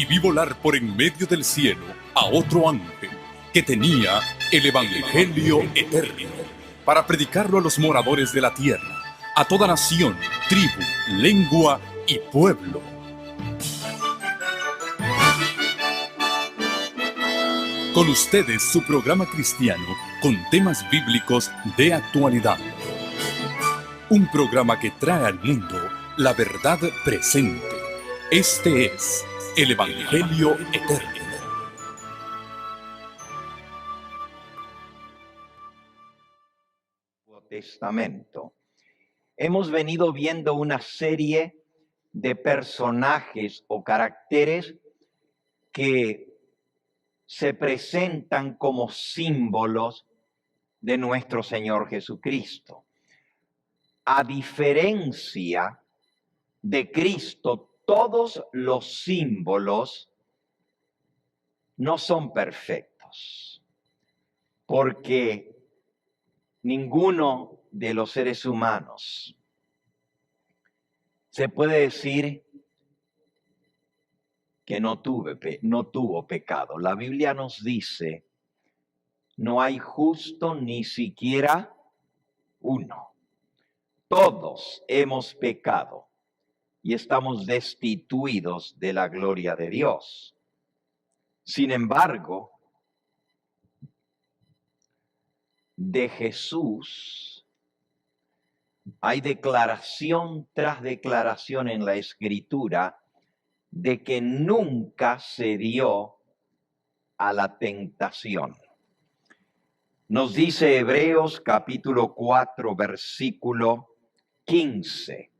y vi volar por en medio del cielo a otro ángel que tenía el Evangelio eterno para predicarlo a los moradores de la tierra, a toda nación, tribu, lengua y pueblo. Con ustedes su programa cristiano con temas bíblicos de actualidad. Un programa que trae al mundo la verdad presente. Este es el Evangelio eterno. Testamento. Hemos venido viendo una serie de personajes o caracteres que se presentan como símbolos de nuestro Señor Jesucristo. A diferencia de Cristo, todos los símbolos no son perfectos, porque ninguno de los seres humanos se puede decir que no tuvo pecado. La Biblia nos dice, no hay justo ni siquiera uno. Todos hemos pecado y estamos destituidos de la gloria de Dios. Sin embargo, de Jesús hay declaración tras declaración en la Escritura de que nunca cedió a la tentación. Nos dice Hebreos capítulo 4, versículo 15.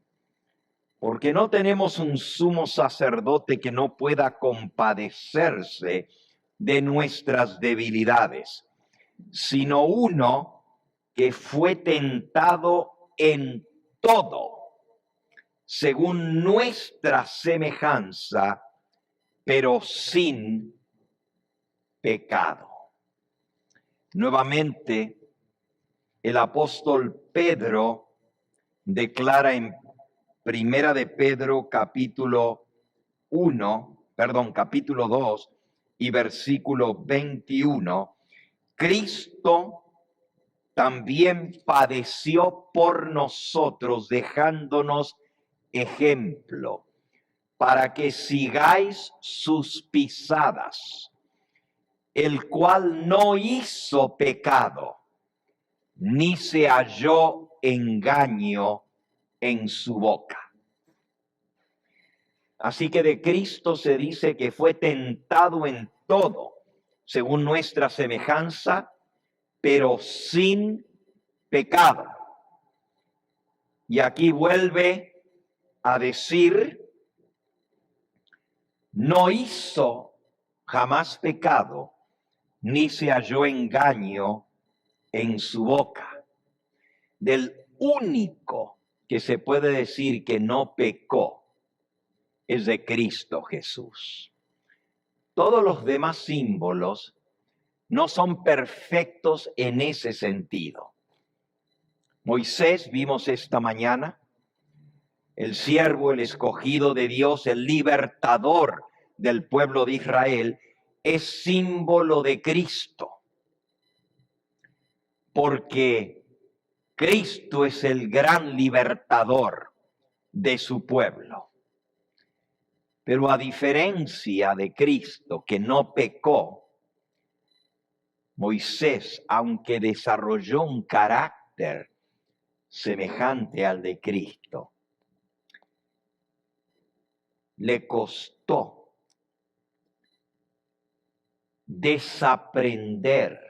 Porque no tenemos un sumo sacerdote que no pueda compadecerse de nuestras debilidades, sino uno que fue tentado en todo, según nuestra semejanza, pero sin pecado. Nuevamente, el apóstol Pedro declara en Primera de Pedro capítulo 2 y versículo 21, Cristo también padeció por nosotros, dejándonos ejemplo, para que sigáis sus pisadas, el cual no hizo pecado, ni se halló engaño en su boca. Así que de Cristo se dice que fue tentado en todo, según nuestra semejanza, pero sin pecado. Y aquí vuelve a decir, no hizo jamás pecado, ni se halló engaño en su boca. Del único que se puede decir que no pecó es de Cristo Jesús. Todos los demás símbolos no son perfectos en ese sentido. Moisés, vimos esta mañana, el siervo, el escogido de Dios, el libertador del pueblo de Israel, es símbolo de Cristo, porque Cristo es el gran libertador de su pueblo. Pero a diferencia de Cristo, que no pecó, Moisés, aunque desarrolló un carácter semejante al de Cristo, le costó desaprender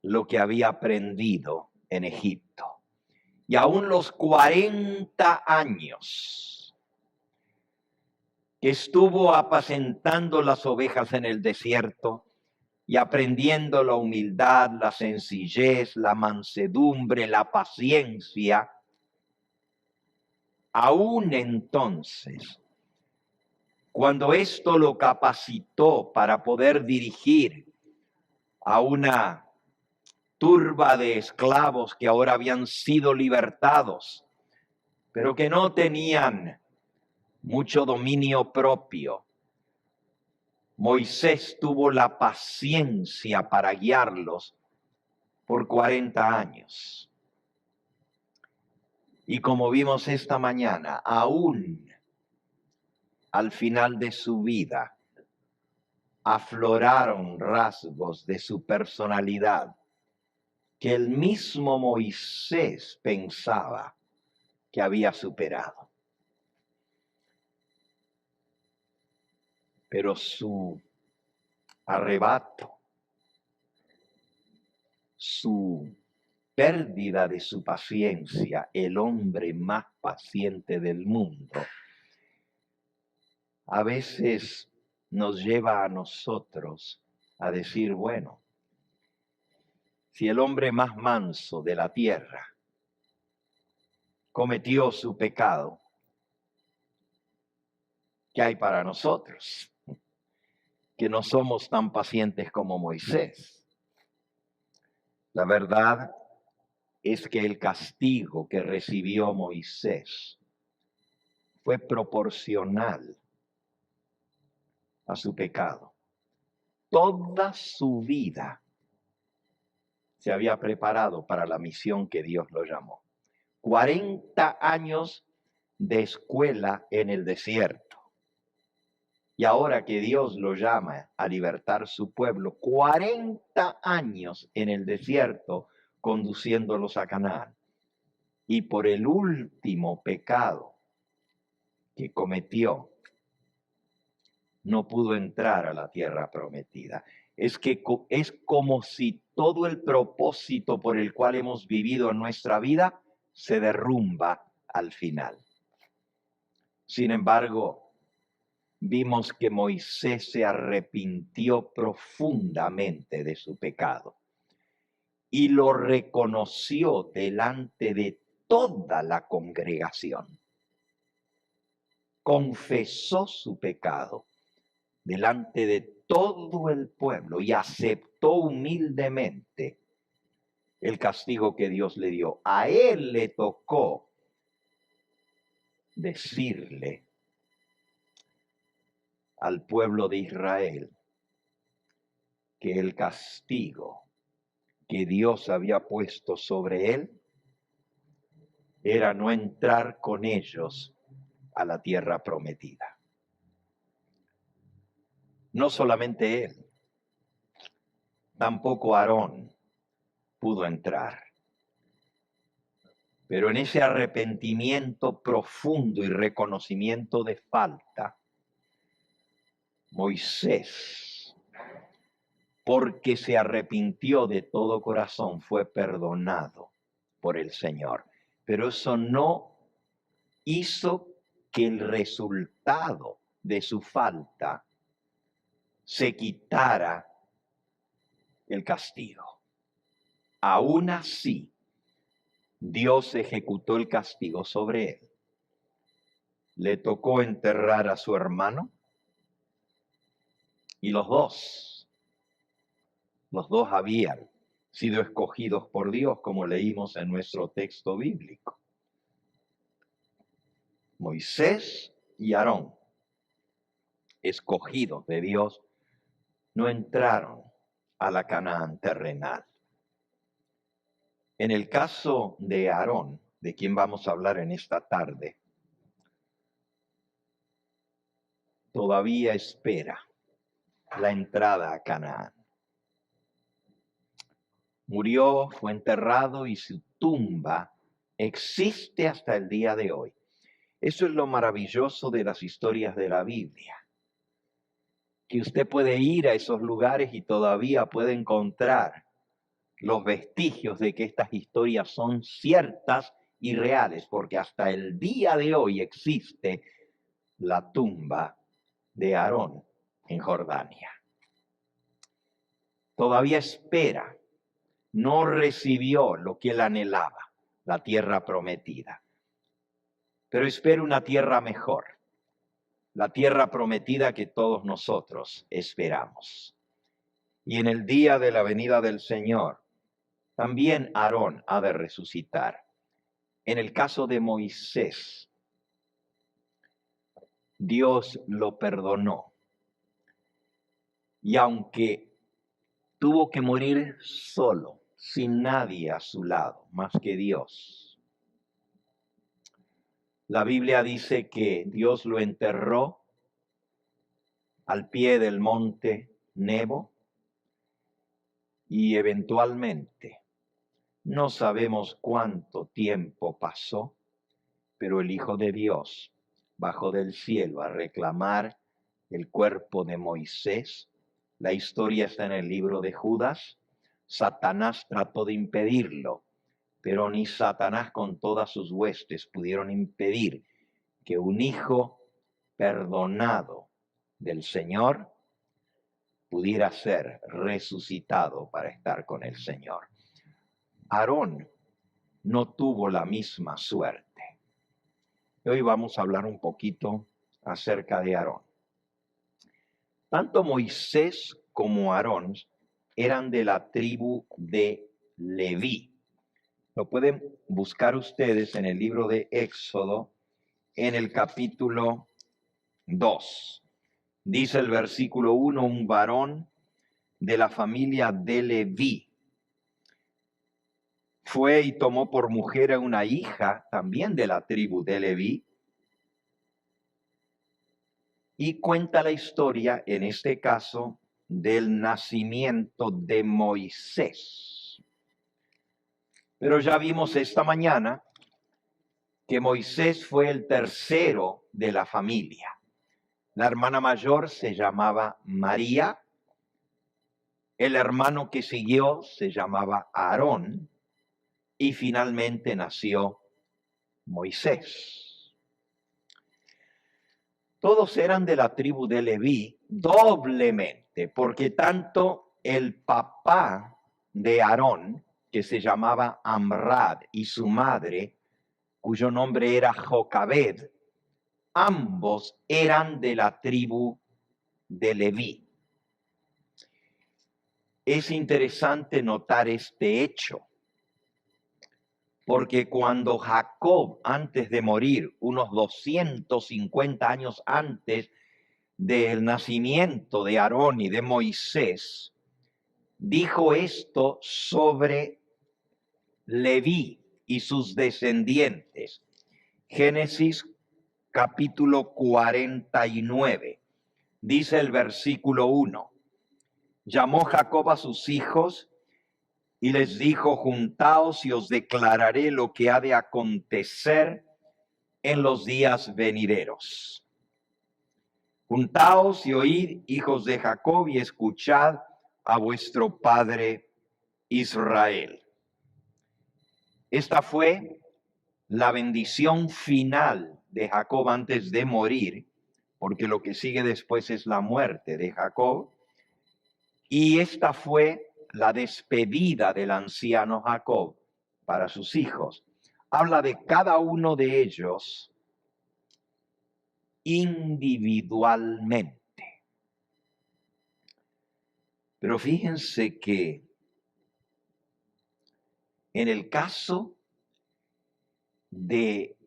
lo que había aprendido en Egipto. Y aún los 40 años que estuvo apacentando las ovejas en el desierto y aprendiendo la humildad, la sencillez, la mansedumbre, la paciencia, aún entonces, cuando esto lo capacitó para poder dirigir a una turba de esclavos que ahora habían sido libertados, pero que no tenían mucho dominio propio, Moisés tuvo la paciencia para guiarlos por 40 años. Y como vimos esta mañana, aún al final de su vida, afloraron rasgos de su personalidad que el mismo Moisés pensaba que había superado. Pero su arrebato, su pérdida de su paciencia, el hombre más paciente del mundo, a veces nos lleva a nosotros a decir, bueno, si el hombre más manso de la tierra cometió su pecado, ¿qué hay para nosotros? Que no somos tan pacientes como Moisés. La verdad es que el castigo que recibió Moisés fue proporcional a su pecado. Toda su vida se había preparado para la misión que Dios lo llamó. 40 años de escuela en el desierto. Y ahora que Dios lo llama a libertar su pueblo, 40 años en el desierto conduciéndolos a Canaán. Y por el último pecado que cometió, no pudo entrar a la tierra prometida. Es como si todo el propósito por el cual hemos vivido en nuestra vida se derrumba al final. Sin embargo, vimos que Moisés se arrepintió profundamente de su pecado y lo reconoció delante de toda la congregación. Confesó su pecado delante de todo el pueblo y aceptó humildemente el castigo que Dios le dio. A él le tocó decirle al pueblo de Israel que el castigo que Dios había puesto sobre él era no entrar con ellos a la tierra prometida. No solamente él, tampoco Aarón pudo entrar. Pero en ese arrepentimiento profundo y reconocimiento de falta, Moisés, porque se arrepintió de todo corazón, fue perdonado por el Señor. Pero eso no hizo que el resultado de su falta se quitara el castigo. Aún así, Dios ejecutó el castigo sobre él. Le tocó enterrar a su hermano y los dos habían sido escogidos por Dios, como leímos en nuestro texto bíblico. Moisés y Aarón, escogidos de Dios, no entraron a la Canaán terrenal. En el caso de Aarón, de quien vamos a hablar en esta tarde, todavía espera la entrada a Canaán. Murió, fue enterrado y su tumba existe hasta el día de hoy. Eso es lo maravilloso de las historias de la Biblia, que usted puede ir a esos lugares y todavía puede encontrar los vestigios de que estas historias son ciertas y reales, porque hasta el día de hoy existe la tumba de Aarón en Jordania. Todavía espera, no recibió lo que él anhelaba, la tierra prometida, pero espera una tierra mejor, la tierra prometida que todos nosotros esperamos. Y en el día de la venida del Señor, también Aarón ha de resucitar. En el caso de Moisés, Dios lo perdonó Y aunque tuvo que morir solo, sin nadie a su lado, más que Dios, la Biblia dice que Dios lo enterró al pie del monte Nebo y eventualmente, no sabemos cuánto tiempo pasó, pero el Hijo de Dios bajó del cielo a reclamar el cuerpo de Moisés. La historia está en el libro de Judas. Satanás trató de impedirlo, pero ni Satanás con todas sus huestes pudieron impedir que un hijo perdonado del Señor pudiera ser resucitado para estar con el Señor. Aarón no tuvo la misma suerte. Hoy vamos a hablar un poquito acerca de Aarón. Tanto Moisés como Aarón eran de la tribu de Leví. Lo pueden buscar ustedes en el libro de Éxodo, en el capítulo 2. Dice el versículo 1, un varón de la familia de Leví fue y tomó por mujer a una hija también de la tribu de Leví. Y cuenta la historia, en este caso, del nacimiento de Moisés. Pero ya vimos esta mañana que Moisés fue el tercero de la familia. La hermana mayor se llamaba María, el hermano que siguió se llamaba Aarón y finalmente nació Moisés. Todos eran de la tribu de Leví doblemente, porque tanto el papá de Aarón, que se llamaba Amrad, y su madre, cuyo nombre era Jocabed, ambos eran de la tribu de Leví. Es interesante notar este hecho, porque cuando Jacob, antes de morir, unos 250 años antes del nacimiento de Aarón y de Moisés, dijo esto sobre Leví y sus descendientes. Génesis capítulo 49, dice el versículo 1. Llamó Jacob a sus hijos y les dijo: juntaos y os declararé lo que ha de acontecer en los días venideros. Juntaos y oíd, hijos de Jacob, y escuchad a vuestro padre Israel. Esta fue la bendición final de Jacob antes de morir, porque lo que sigue después es la muerte de Jacob. Y esta fue la despedida del anciano Jacob para sus hijos. Habla de cada uno de ellos individualmente. Pero fíjense que en el caso de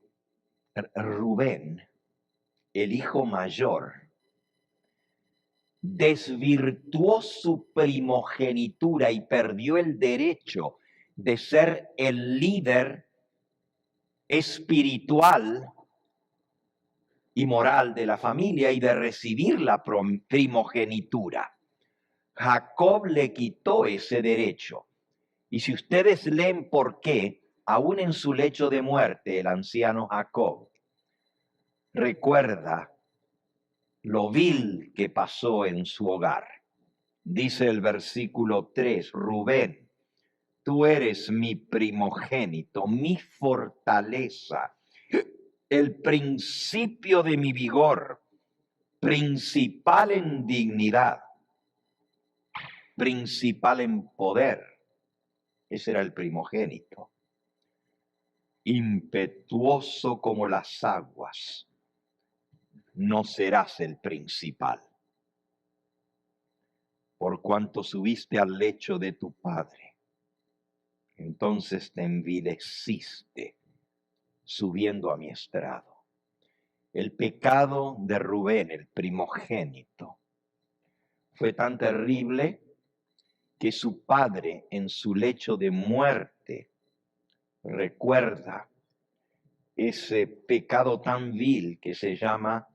Rubén, el hijo mayor, desvirtuó su primogenitura y perdió el derecho de ser el líder espiritual y moral de la familia y de recibir la primogenitura. Jacob le quitó ese derecho. Y si ustedes leen por qué, aún en su lecho de muerte, el anciano Jacob recuerda lo vil que pasó en su hogar. Dice el versículo 3, Rubén, tú eres mi primogénito, mi fortaleza, el principio de mi vigor, principal en dignidad, principal en poder. Ese era el primogénito. Impetuoso como las aguas, no serás el principal. Por cuanto subiste al lecho de tu padre, entonces te envileciste subiendo a mi estrado. El pecado de Rubén, el primogénito, fue tan terrible que su padre en su lecho de muerte recuerda ese pecado tan vil que se llama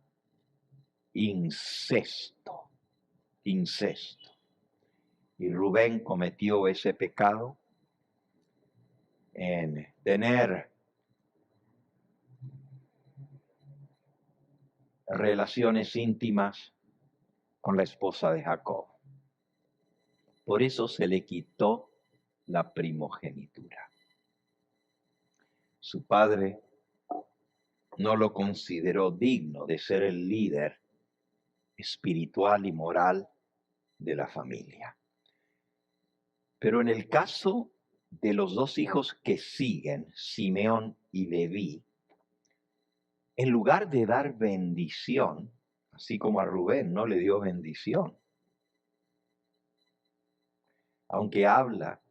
incesto. Incesto. Y Rubén cometió ese pecado en tener relaciones íntimas con la esposa de Jacob. Por eso se le quitó la primogenitura. Su padre no lo consideró digno de ser el líder espiritual y moral de la familia. Pero en el caso de los dos hijos que siguen, Simeón y Leví, en lugar de dar bendición, así como a Rubén no le dio bendición, aunque habla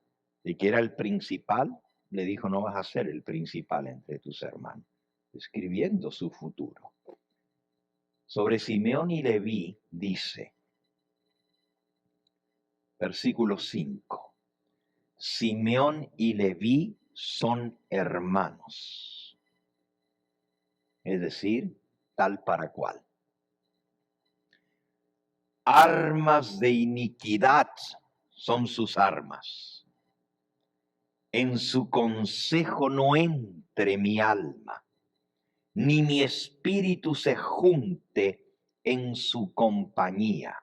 de que era el principal, le dijo: no vas a ser el principal entre tus hermanos, describiendo su futuro. Sobre Simeón y Leví dice, versículo 5, Simeón y Leví son hermanos, es decir, tal para cual. Armas de iniquidad son sus armas. En su consejo no entre mi alma, ni mi espíritu se junte en su compañía.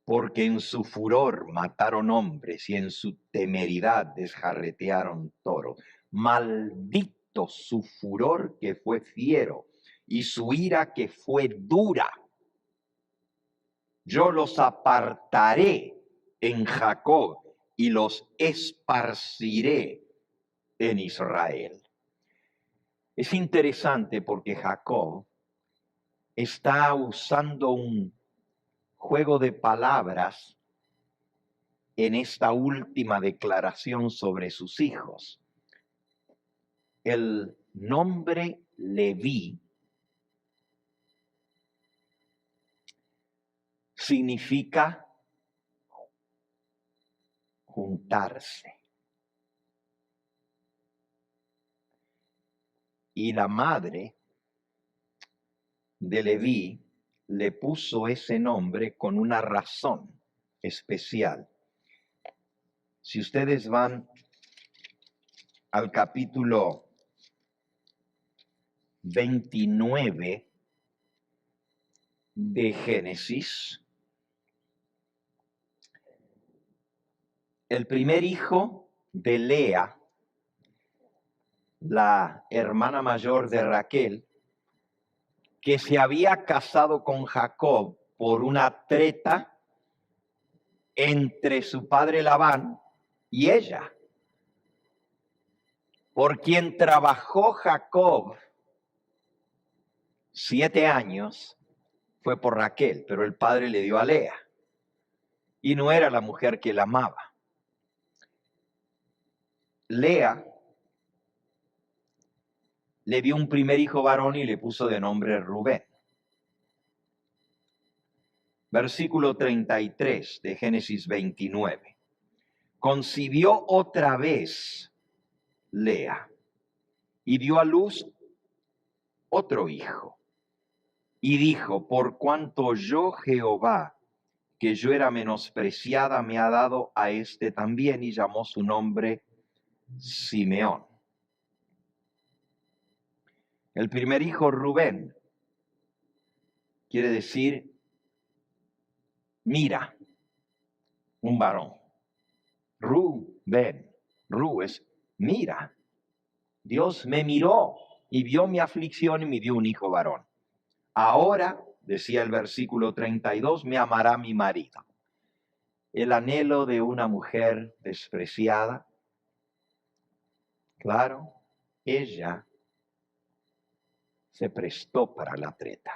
Porque en su furor mataron hombres y en su temeridad desjarretearon toros. Maldito su furor que fue fiero y su ira que fue dura. Yo los apartaré en Jacob y los esparciré en Israel. Es interesante porque Jacob está usando un juego de palabras en esta última declaración sobre sus hijos. El nombre Leví significa juntarse. Y la madre de Leví le puso ese nombre con una razón especial. Si ustedes van al capítulo 29 de Génesis, el primer hijo de Lea, la hermana mayor de Raquel, que se había casado con Jacob por una treta entre su padre Labán y ella, por quien trabajó Jacob 7 años, fue por Raquel, pero el padre le dio a Lea, y no era la mujer que él amaba. Lea le dio un primer hijo varón y le puso de nombre Rubén. Versículo 33 de Génesis 29. Concibió otra vez Lea y dio a luz otro hijo. Y dijo: por cuanto oyó Jehová que yo era menospreciada, me ha dado a este también, y llamó su nombre Simeón. El primer hijo, Rubén, quiere decir mira, un varón. Rubén, Ru es mira. Dios me miró y vio mi aflicción y me dio un hijo varón. Ahora, decía el versículo 32, me amará mi marido. El anhelo de una mujer despreciada. Claro, ella se prestó para la treta.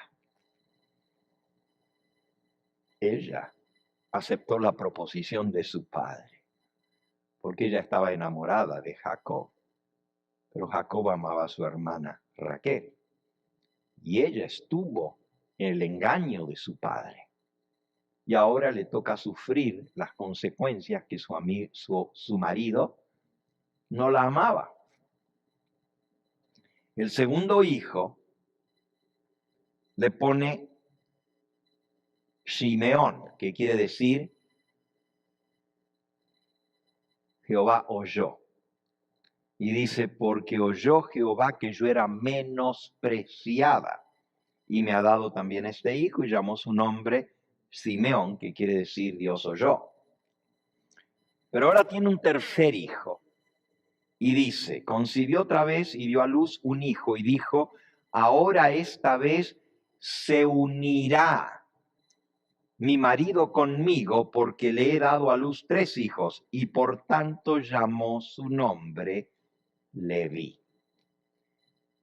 Ella aceptó la proposición de su padre, porque ella estaba enamorada de Jacob. Pero Jacob amaba a su hermana Raquel, y ella estuvo en el engaño de su padre. y ahora le toca sufrir las consecuencias que su marido no la amaba. El segundo hijo le pone Simeón, que quiere decir Jehová oyó. Y dice, porque oyó Jehová que yo era menospreciada, y me ha dado también este hijo, y llamó su nombre Simeón, que quiere decir Dios oyó. Pero ahora tiene un tercer hijo, y dice, concibió otra vez y dio a luz un hijo, y dijo, ahora esta vez se unirá mi marido conmigo, porque le he dado a luz 3 hijos, y por tanto llamó su nombre Leví.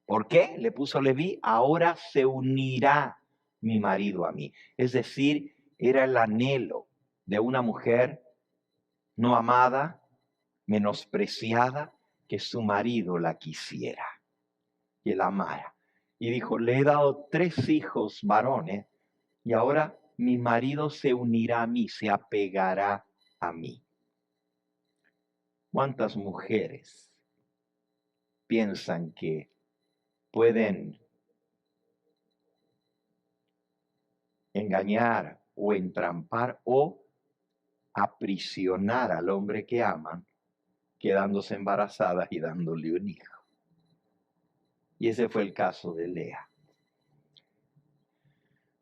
¿Por qué le puso Leví? Ahora se unirá mi marido a mí. Es decir, era el anhelo de una mujer no amada, menospreciada, que su marido la quisiera, que la amara. Y dijo, le he dado 3 hijos varones, y ahora mi marido se unirá a mí, se apegará a mí. ¿Cuántas mujeres piensan que pueden engañar o entrampar o aprisionar al hombre que aman, quedándose embarazadas y dándole un hijo? Y ese fue el caso de Lea.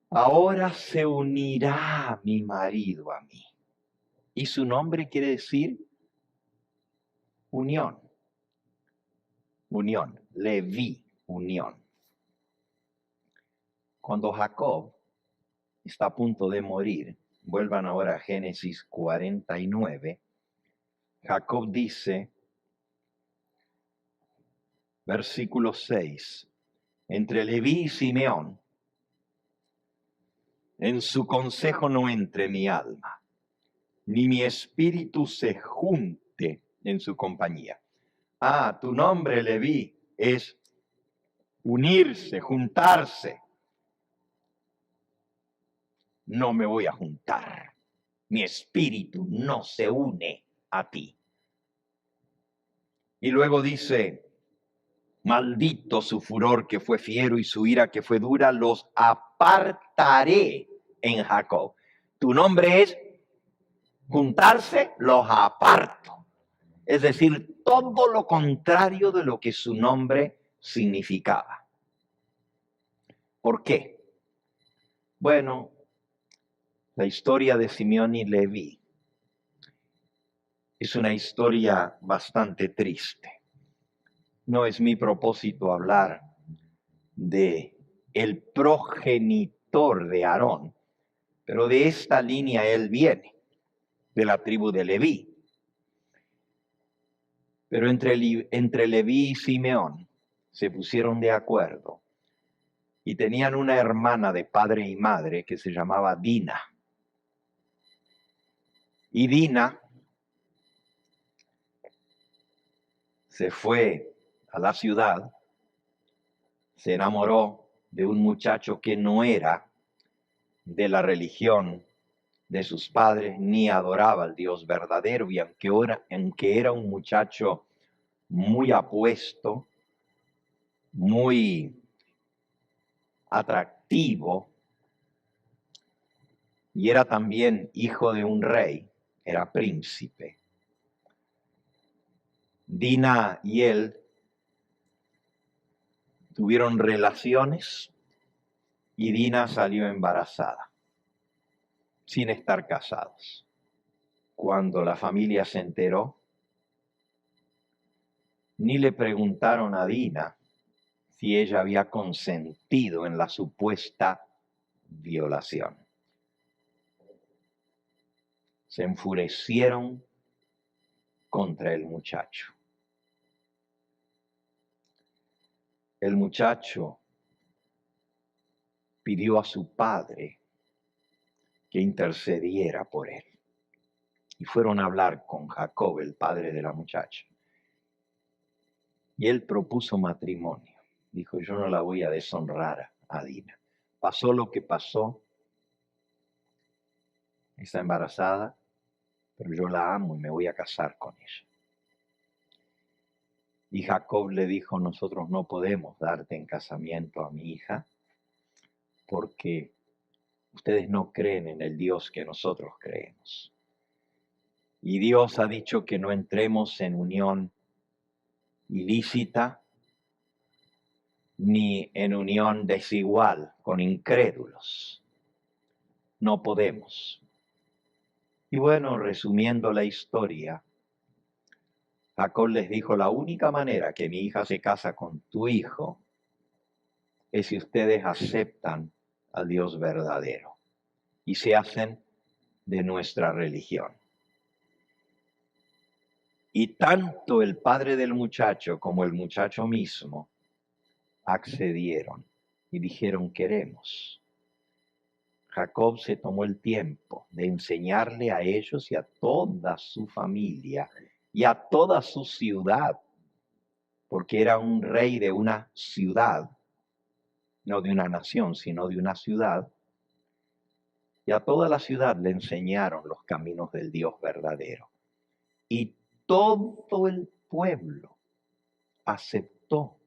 Ahora se unirá mi marido a mí. Y su nombre quiere decir unión. Unión. Leví, unión. Cuando Jacob está a punto de morir, vuelvan ahora a Génesis 49, Jacob dice, versículo 6, entre Leví y Simeón, en su consejo no entre mi alma, ni mi espíritu se junte en su compañía. Ah, tu nombre, Leví, es unirse, juntarse. No me voy a juntar. Mi espíritu no se une a ti. Y luego dice, maldito su furor que fue fiero y su ira que fue dura, los apartaré en Jacob. Tu nombre es juntarse, los aparto. Es decir, todo lo contrario de lo que su nombre significaba. ¿Por qué? Bueno, la historia de Simeón y Leví es una historia bastante triste. No es mi propósito hablar de el progenitor de Aarón, pero de esta línea él viene, de la tribu de Leví. Pero entre Leví y Simeón se pusieron de acuerdo y tenían una hermana de padre y madre que se llamaba Dina. Y Dina se fue a la ciudad, se enamoró de un muchacho que no era de la religión de sus padres ni adoraba al Dios verdadero, y aunque era un muchacho muy apuesto, muy atractivo, y era también hijo de un rey, era príncipe, Dina y él tuvieron relaciones y Dina salió embarazada, sin estar casados. Cuando la familia se enteró, ni le preguntaron a Dina si ella había consentido en la supuesta violación. Se enfurecieron contra el muchacho. El muchacho pidió a su padre que intercediera por él. Y fueron a hablar con Jacob, el padre de la muchacha. Y él propuso matrimonio. Dijo, yo no la voy a deshonrar a Dina. Pasó lo que pasó. está embarazada, pero yo la amo y me voy a casar con ella. Y Jacob le dijo, nosotros no podemos darte en casamiento a mi hija porque ustedes no creen en el Dios que nosotros creemos. Y Dios ha dicho que no entremos en unión ilícita ni en unión desigual con incrédulos. No podemos. Y bueno, resumiendo la historia, Jacob les dijo, la única manera que mi hija se casa con tu hijo es si ustedes aceptan al Dios verdadero y se hacen de nuestra religión. Y tanto el padre del muchacho como el muchacho mismo accedieron y dijeron, queremos. Jacob se tomó el tiempo de enseñarle a ellos y a toda su familia y a toda su ciudad, porque era un rey de una ciudad, no de una nación, sino de una ciudad. Y a toda la ciudad le enseñaron los caminos del Dios verdadero. Y todo el pueblo aceptó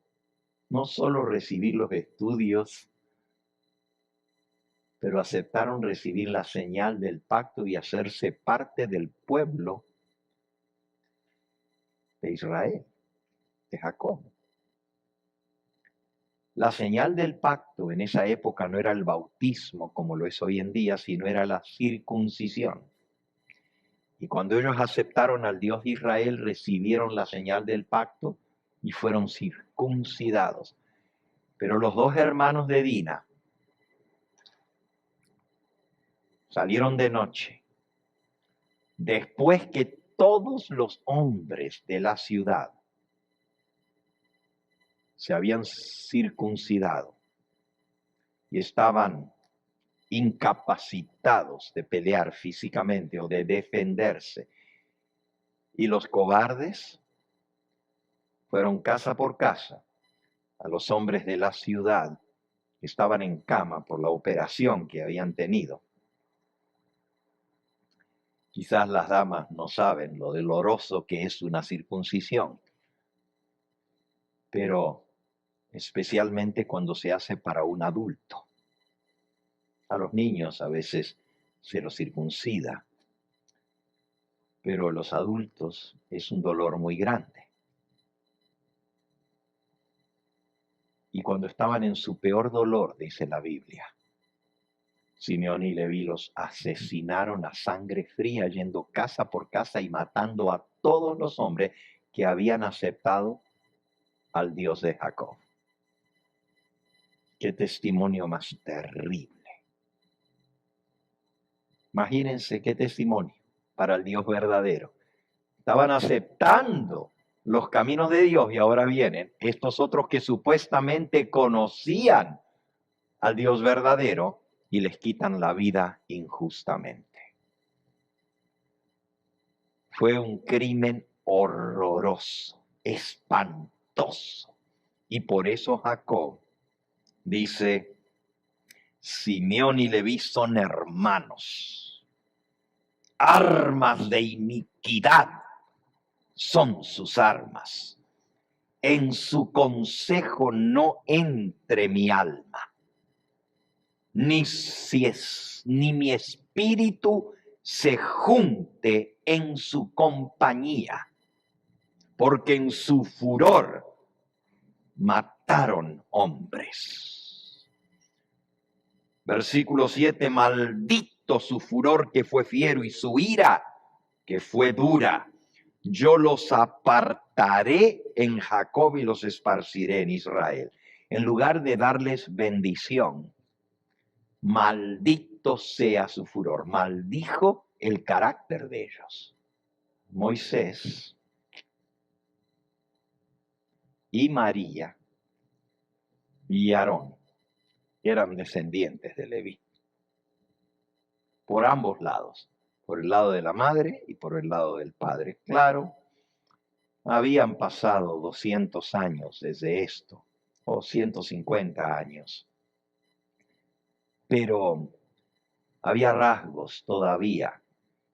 no solo recibir los estudios, pero aceptaron recibir la señal del pacto y hacerse parte del pueblo de Israel, de Jacob. La señal del pacto en esa época no era el bautismo como lo es hoy en día, sino era la circuncisión. Y cuando ellos aceptaron al Dios de Israel, recibieron la señal del pacto y fueron circuncidados. Pero los dos hermanos de Dina salieron de noche, después que todos los hombres de la ciudad se habían circuncidado y estaban incapacitados de pelear físicamente o de defenderse. Y los cobardes fueron casa por casa a los hombres de la ciudad que estaban en cama por la operación que habían tenido. Quizás las damas no saben lo doloroso que es una circuncisión, pero especialmente cuando se hace para un adulto. A los niños a veces se los circuncida, pero los adultos es un dolor muy grande. Y cuando estaban en su peor dolor, dice la Biblia, Simeón y Leví los asesinaron a sangre fría, yendo casa por casa y matando a todos los hombres que habían aceptado al Dios de Jacob. Qué testimonio más terrible. Imagínense qué testimonio para el Dios verdadero. Estaban aceptando los caminos de Dios y ahora vienen estos otros que supuestamente conocían al Dios verdadero y les quitan la vida injustamente. Fue un crimen horroroso, espantoso. Y por eso Jacob dice, Simeón y Leví son hermanos. Armas de iniquidad son sus armas. En su consejo no entre mi alma, ni mi espíritu se junte en su compañía, porque en su furor mataron hombres. Versículo 7, maldito su furor que fue fiero y su ira que fue dura. Yo los apartaré en Jacob y los esparciré en Israel. En lugar de darles bendición, maldito sea su furor. Maldijo el carácter de ellos. Moisés y María y Aarón eran descendientes de Leví. Por ambos lados. Por el lado de la madre y por el lado del padre. Claro, habían pasado 200 años desde esto, o 150 años. Pero Había rasgos todavía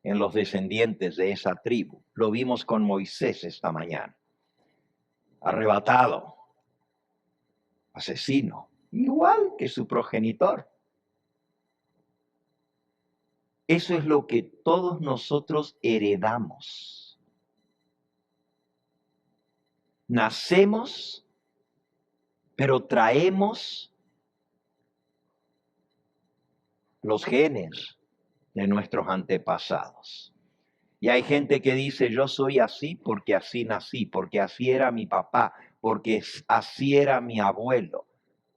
en los descendientes de esa tribu. Lo vimos con Moisés esta mañana. Arrebatado, asesino, igual que su progenitor. Eso es lo que todos nosotros heredamos. Nacemos, pero traemos los genes de nuestros antepasados. Y hay gente que dice, yo soy así porque así nací, porque así era mi papá, porque así era mi abuelo,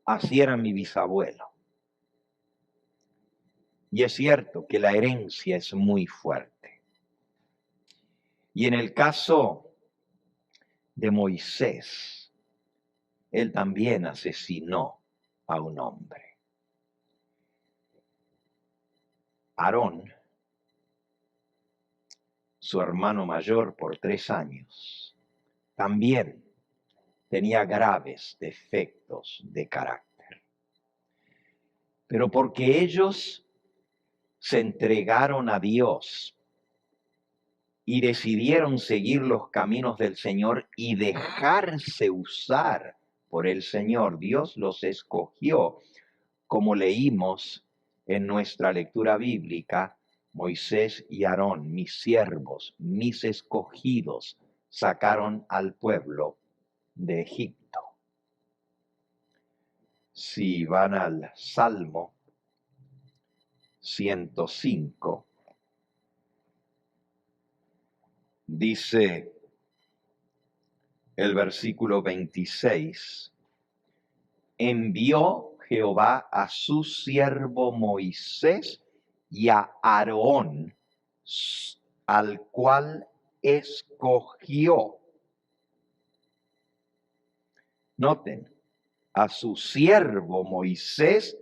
así era mi bisabuelo. Y es cierto que la herencia es muy fuerte. Y en el caso de Moisés, él también asesinó a un hombre. Aarón, su hermano mayor por 3 años, también tenía graves defectos de carácter. Pero porque ellos se entregaron a Dios y decidieron seguir los caminos del Señor y dejarse usar por el Señor, Dios los escogió, como leímos en nuestra lectura bíblica, Moisés y Aarón, mis siervos, mis escogidos, sacaron al pueblo de Egipto. Si van al Salmo 105, dice el versículo 26, envió Jehová a su siervo Moisés y a Aarón, al cual escogió. Noten, a su siervo Moisés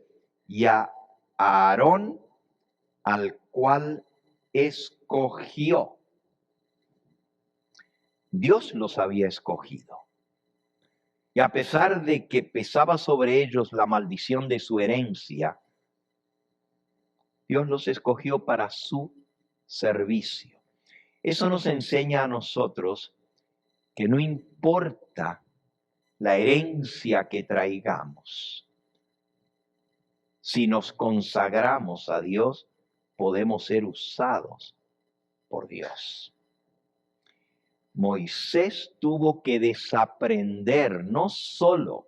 y a Aarón, al cual escogió. Dios los había escogido. Y a pesar de que pesaba sobre ellos la maldición de su herencia, Dios los escogió para su servicio. Eso nos enseña a nosotros que no importa la herencia que traigamos, si nos consagramos a Dios, podemos ser usados por Dios. Moisés tuvo que desaprender, no solo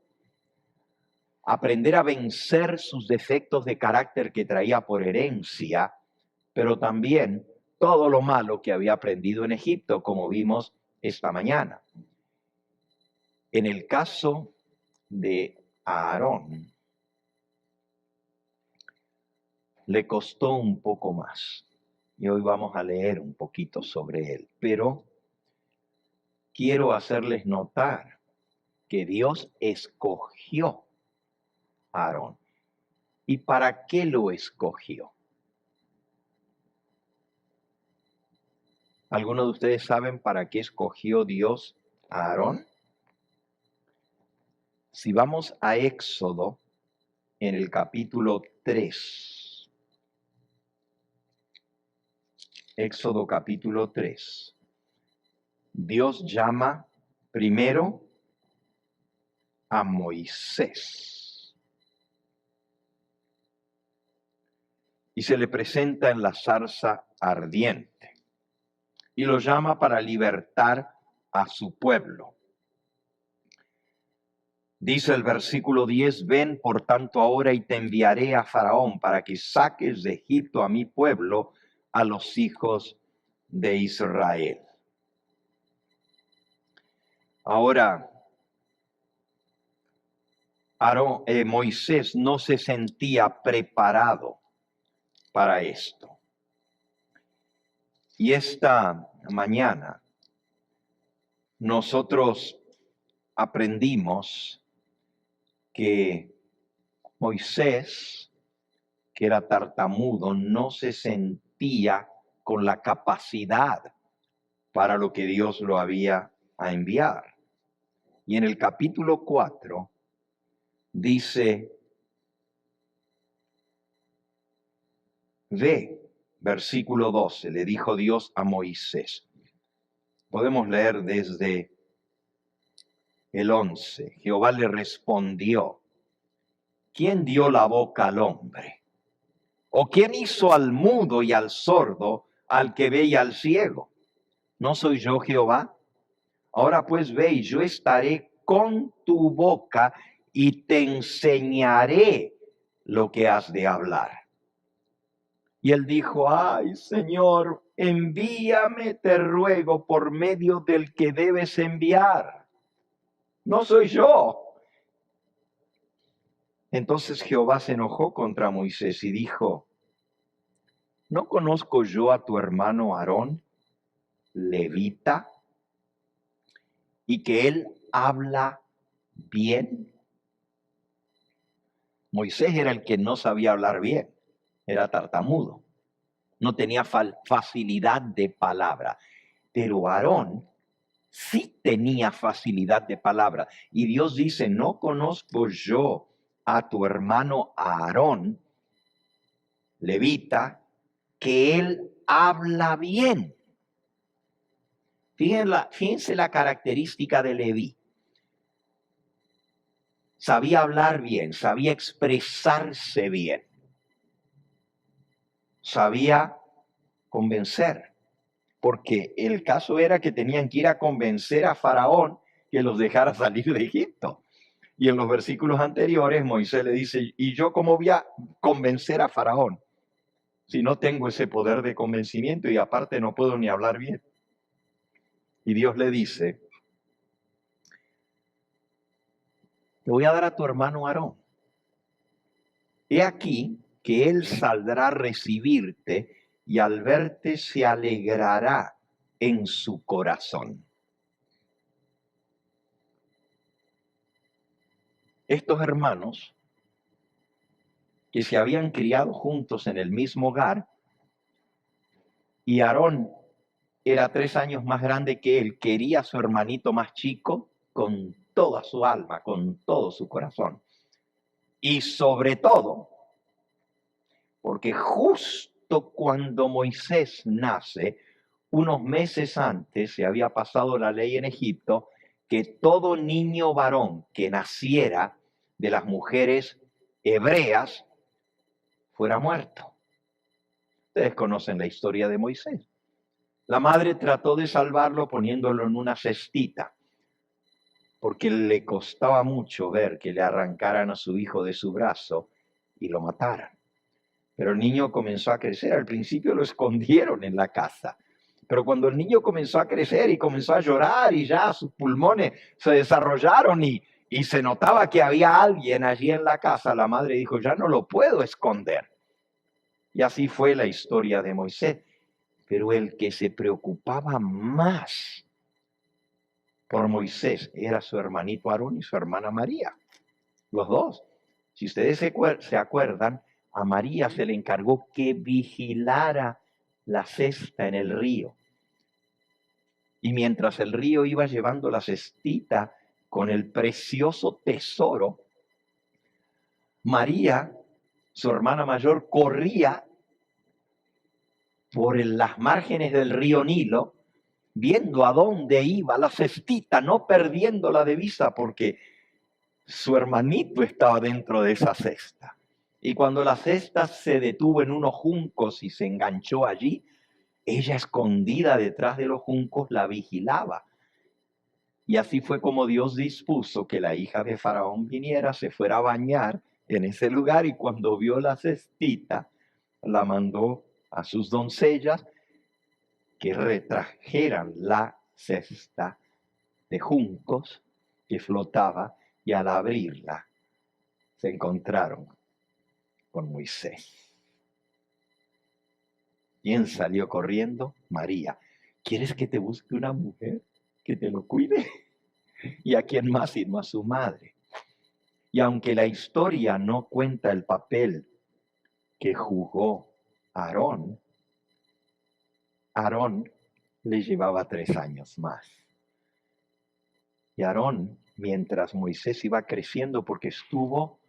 aprender a vencer sus defectos de carácter que traía por herencia, pero también todo lo malo que había aprendido en Egipto, como vimos esta mañana. En el caso de Aarón, le costó un poco más. Y hoy vamos a leer un poquito sobre él. Pero quiero hacerles notar que Dios escogió a Aarón. ¿Y para qué lo escogió? ¿Algunos de ustedes saben para qué escogió Dios a Aarón? Si vamos a Éxodo, en el capítulo 3. Éxodo capítulo 3. Dios llama primero a Moisés. Y se le presenta en la zarza ardiente. Y lo llama para libertar a su pueblo. Dice el versículo 10, ven por tanto ahora y te enviaré a Faraón para que saques de Egipto a mi pueblo, a los hijos de Israel. Ahora, Moisés no se sentía preparado para esto. Y esta mañana nosotros aprendimos que Moisés, que era tartamudo, no se sentía con la capacidad para lo que Dios lo había a enviar. Y en el capítulo 4 dice Ve, versículo 12, le dijo Dios a Moisés. Podemos leer desde el 11. Jehová le respondió, ¿quién dio la boca al hombre? ¿O quién hizo al mudo y al sordo, al que ve y al ciego? ¿No soy yo Jehová? Ahora pues ve y yo estaré con tu boca y te enseñaré lo que has de hablar. Y él dijo, ay Señor, envíame, te ruego, por medio del que debes enviar. No soy yo. Entonces Jehová se enojó contra Moisés y dijo, ¿no conozco yo a tu hermano Aarón, levita, y que él habla bien? Moisés era el que no sabía hablar bien, era tartamudo, no tenía facilidad de palabra, pero Aarón sí tenía facilidad de palabra. Y Dios dice, no conozco yo a tu hermano Aarón, levita, que él habla bien. Fíjense la característica de Leví. Sabía hablar bien, sabía expresarse bien, sabía convencer, porque el caso era que tenían que ir a convencer a Faraón que los dejara salir de Egipto. Y en los versículos anteriores Moisés le dice, ¿y yo cómo voy a convencer a Faraón si no tengo ese poder de convencimiento y aparte no puedo ni hablar bien? Y Dios le dice, te voy a dar a tu hermano Aarón. He aquí que él saldrá a recibirte y al verte se alegrará en su corazón. Estos hermanos que se habían criado juntos en el mismo hogar, y Aarón era 3 años más grande que él, quería a su hermanito más chico con toda su alma, con todo su corazón. Y sobre todo, porque justo cuando Moisés nace, unos meses antes se había pasado la ley en Egipto que todo niño varón que naciera de las mujeres hebreas fuera muerto. Ustedes conocen la historia de Moisés. La madre trató de salvarlo poniéndolo en una cestita, porque le costaba mucho ver que le arrancaran a su hijo de su brazo y lo mataran. Pero el niño comenzó a crecer. Al principio lo escondieron en la casa. Pero cuando el niño comenzó a crecer y comenzó a llorar y ya sus pulmones se desarrollaron y se notaba que había alguien allí en la casa, la madre dijo, ya no lo puedo esconder. Y así fue la historia de Moisés. Pero el que se preocupaba más por Moisés era su hermanito Aarón y su hermana María. Los dos. Si ustedes se acuerdan, a María se le encargó que vigilara la cesta en el río. Y mientras el río iba llevando la cestita con el precioso tesoro, María, su hermana mayor, corría por las márgenes del río Nilo, viendo a dónde iba la cestita, no perdiéndola de vista, porque su hermanito estaba dentro de esa cesta. Y cuando la cesta se detuvo en unos juncos y se enganchó allí, ella escondida detrás de los juncos la vigilaba. Y así fue como Dios dispuso que la hija de Faraón viniera, se fuera a bañar en ese lugar, y cuando vio la cestita, la mandó a sus doncellas que retrajeran la cesta de juncos que flotaba, y al abrirla se encontraron con Moisés. ¿Quién salió corriendo? María. ¿Quieres que te busque una mujer que te lo cuide? ¿Y a quién más sino a su madre? Y aunque la historia no cuenta el papel que jugó Aarón le llevaba 3 años más. Y Aarón, mientras Moisés iba creciendo, porque estuvo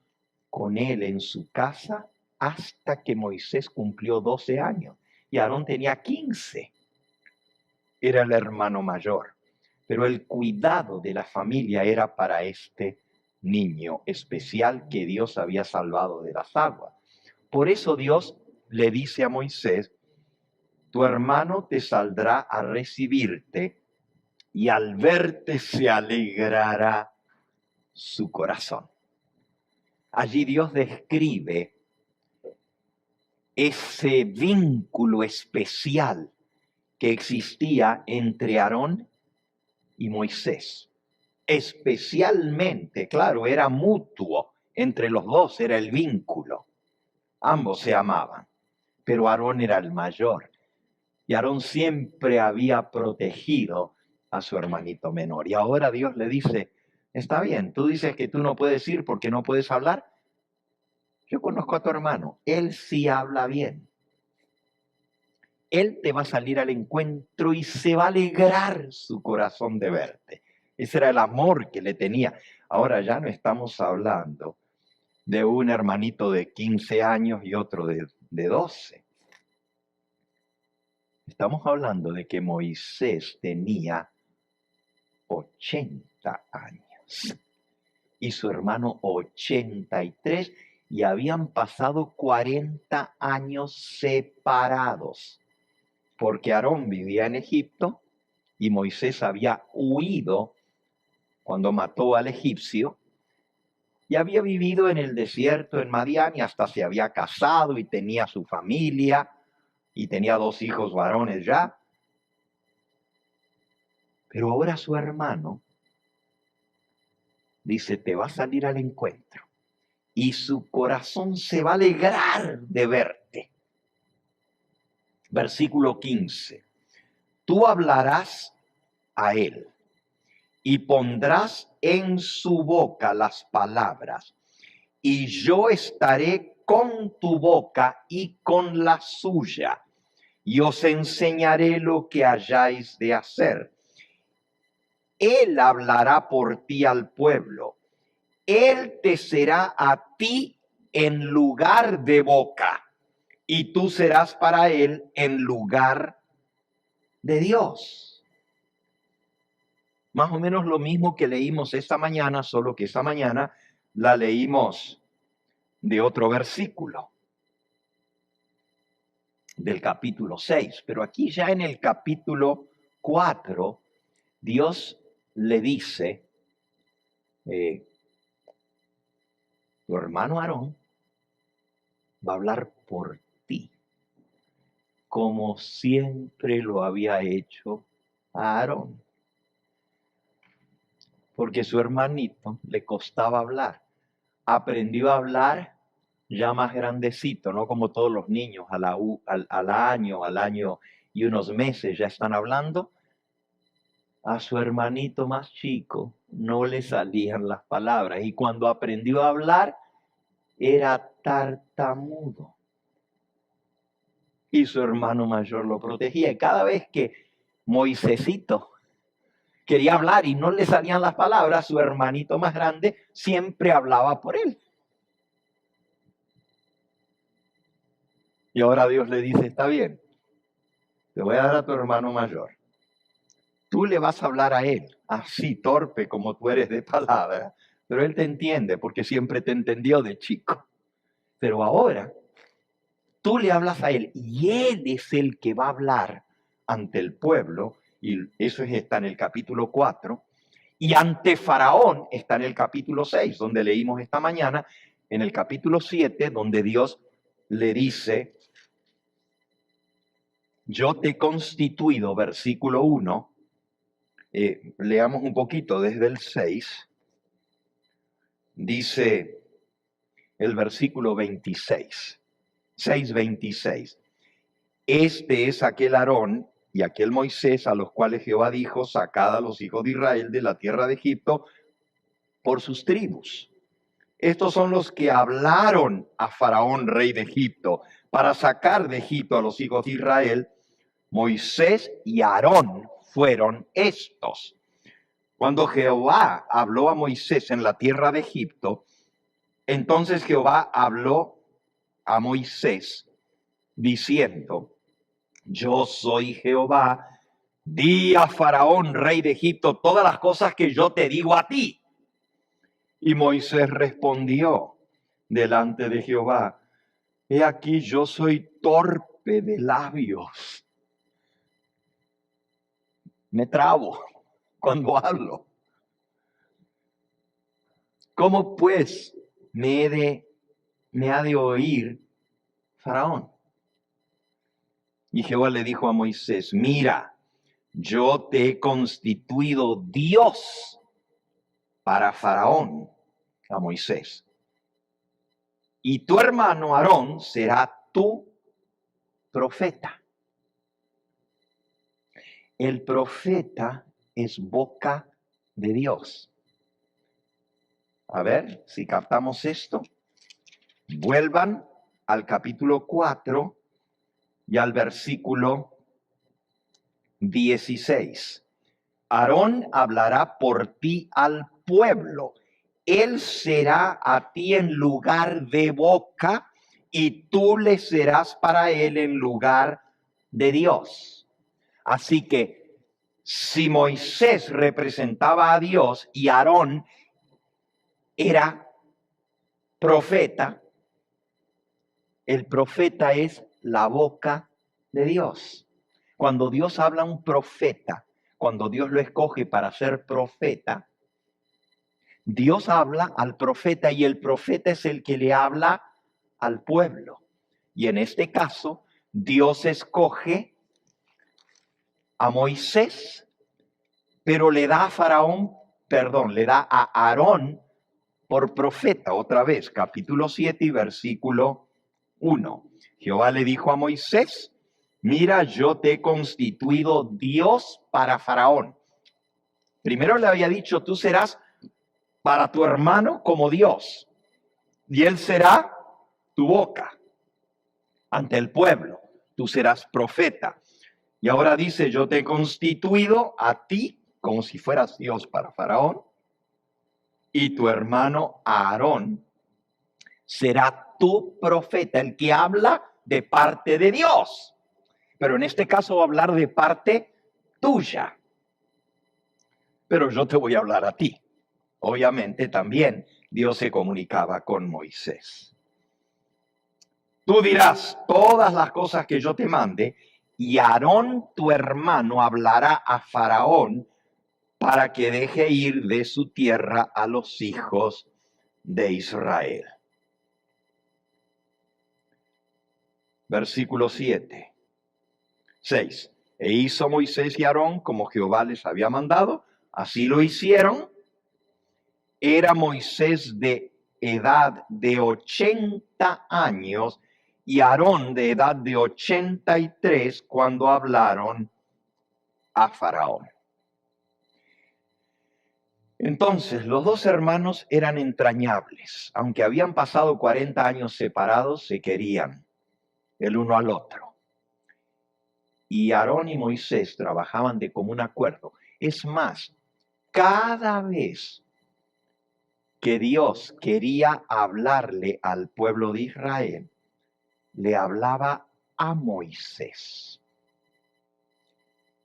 con él en su casa hasta que Moisés cumplió 12 años y Aarón tenía 15. Era el hermano mayor, pero el cuidado de la familia era para este niño especial que Dios había salvado de las aguas. Por eso Dios le dice a Moisés: tu hermano te saldrá a recibirte y al verte se alegrará su corazón. Allí Dios describe ese vínculo especial que existía entre Aarón y Moisés. Especialmente, claro, era mutuo entre los dos, era el vínculo. Ambos se amaban, pero Aarón era el mayor. Y Aarón siempre había protegido a su hermanito menor. Y ahora Dios le dice: está bien, tú dices que tú no puedes ir porque no puedes hablar. Yo conozco a tu hermano, él sí habla bien. Él te va a salir al encuentro y se va a alegrar su corazón de verte. Ese era el amor que le tenía. Ahora ya no estamos hablando de un hermanito de 15 años y otro de 12. Estamos hablando de que Moisés tenía 80 años y su hermano 83, y habían pasado 40 años separados, porque Aarón vivía en Egipto y Moisés había huido cuando mató al egipcio y había vivido en el desierto en Madián y hasta se había casado y tenía su familia y tenía 2 hijos varones ya. Pero ahora su hermano dice: te va a salir al encuentro y su corazón se va a alegrar de verte. Versículo 15. Tú hablarás a él y pondrás en su boca las palabras, y yo estaré con tu boca y con la suya, y os enseñaré lo que hayáis de hacer. Él hablará por ti al pueblo. Él te será a ti en lugar de boca, y tú serás para él en lugar de Dios. Más o menos lo mismo que leímos esta mañana, solo que esta mañana la leímos de otro versículo, del capítulo 6. Pero aquí ya en el capítulo 4, Dios le dice: tu hermano Aarón va a hablar por ti, como siempre lo había hecho a Aarón. Porque su hermanito le costaba hablar. Aprendió a hablar ya más grandecito, no como todos los niños al año y unos meses ya están hablando. A su hermanito más chico no le salían las palabras, y cuando aprendió a hablar era tartamudo. Y su hermano mayor lo protegía. Y cada vez que Moisésito quería hablar y no le salían las palabras, su hermanito más grande siempre hablaba por él. Y ahora Dios le dice: está bien, te voy a dar a tu hermano mayor. Tú le vas a hablar a él, así torpe como tú eres de palabra, pero él te entiende porque siempre te entendió de chico. Pero ahora tú le hablas a él y él es el que va a hablar ante el pueblo, y eso está en el capítulo 4, y ante Faraón está en el capítulo 6, donde leímos esta mañana, en el capítulo 7, donde Dios le dice: yo te he constituido, versículo 1, leamos un poquito desde el 6, dice el versículo 26, 6:26. Este es aquel Aarón y aquel Moisés a los cuales Jehová dijo: sacad a los hijos de Israel de la tierra de Egipto por sus tribus. Estos son los que hablaron a Faraón, rey de Egipto, para sacar de Egipto a los hijos de Israel. Moisés y Aarón fueron estos. Cuando Jehová habló a Moisés en la tierra de Egipto, entonces Jehová habló a Moisés diciendo: yo soy Jehová, di a Faraón, rey de Egipto, todas las cosas que yo te digo a ti. Y Moisés respondió delante de Jehová: he aquí, yo soy torpe de labios. Me trabo cuando hablo. ¿Cómo pues me ha de oír Faraón? Y Jehová le dijo a Moisés: mira, yo te he constituido Dios para Faraón, a Moisés. Y tu hermano Aarón será tu profeta. El profeta es boca de Dios. A ver si captamos esto. Vuelvan al capítulo 4 y al versículo 16. Aarón hablará por ti al pueblo. Él será a ti en lugar de boca y tú le serás para él en lugar de Dios. Así que si Moisés representaba a Dios y Aarón era profeta, el profeta es la boca de Dios. Cuando Dios habla a un profeta, cuando Dios lo escoge para ser profeta, Dios habla al profeta y el profeta es el que le habla al pueblo. Y en este caso, Dios escoge a Moisés, pero le da a Faraón, le da a Aarón por profeta. Otra vez, capítulo 7 y versículo 1. Jehová le dijo a Moisés: mira, yo te he constituido Dios para Faraón. Primero le había dicho: tú serás para tu hermano como Dios, y él será tu boca ante el pueblo. Tú serás profeta. Y ahora dice: yo te he constituido a ti como si fueras Dios para Faraón, y tu hermano Aarón será tu profeta, el que habla de parte de Dios. Pero en este caso va a hablar de parte tuya. Pero yo te voy a hablar a ti. Obviamente también Dios se comunicaba con Moisés. Tú dirás todas las cosas que yo te mande, y Aarón tu hermano hablará a Faraón para que deje ir de su tierra a los hijos de Israel. Versículo 7. 6. E hizo Moisés y Aarón como Jehová les había mandado, así lo hicieron. Era Moisés de edad de 80 años y Aarón de edad de 83 cuando hablaron a Faraón. Entonces, los dos hermanos eran entrañables. Aunque habían pasado 40 años separados, se querían el uno al otro. Y Aarón y Moisés trabajaban de común acuerdo. Es más, cada vez que Dios quería hablarle al pueblo de Israel, le hablaba a Moisés.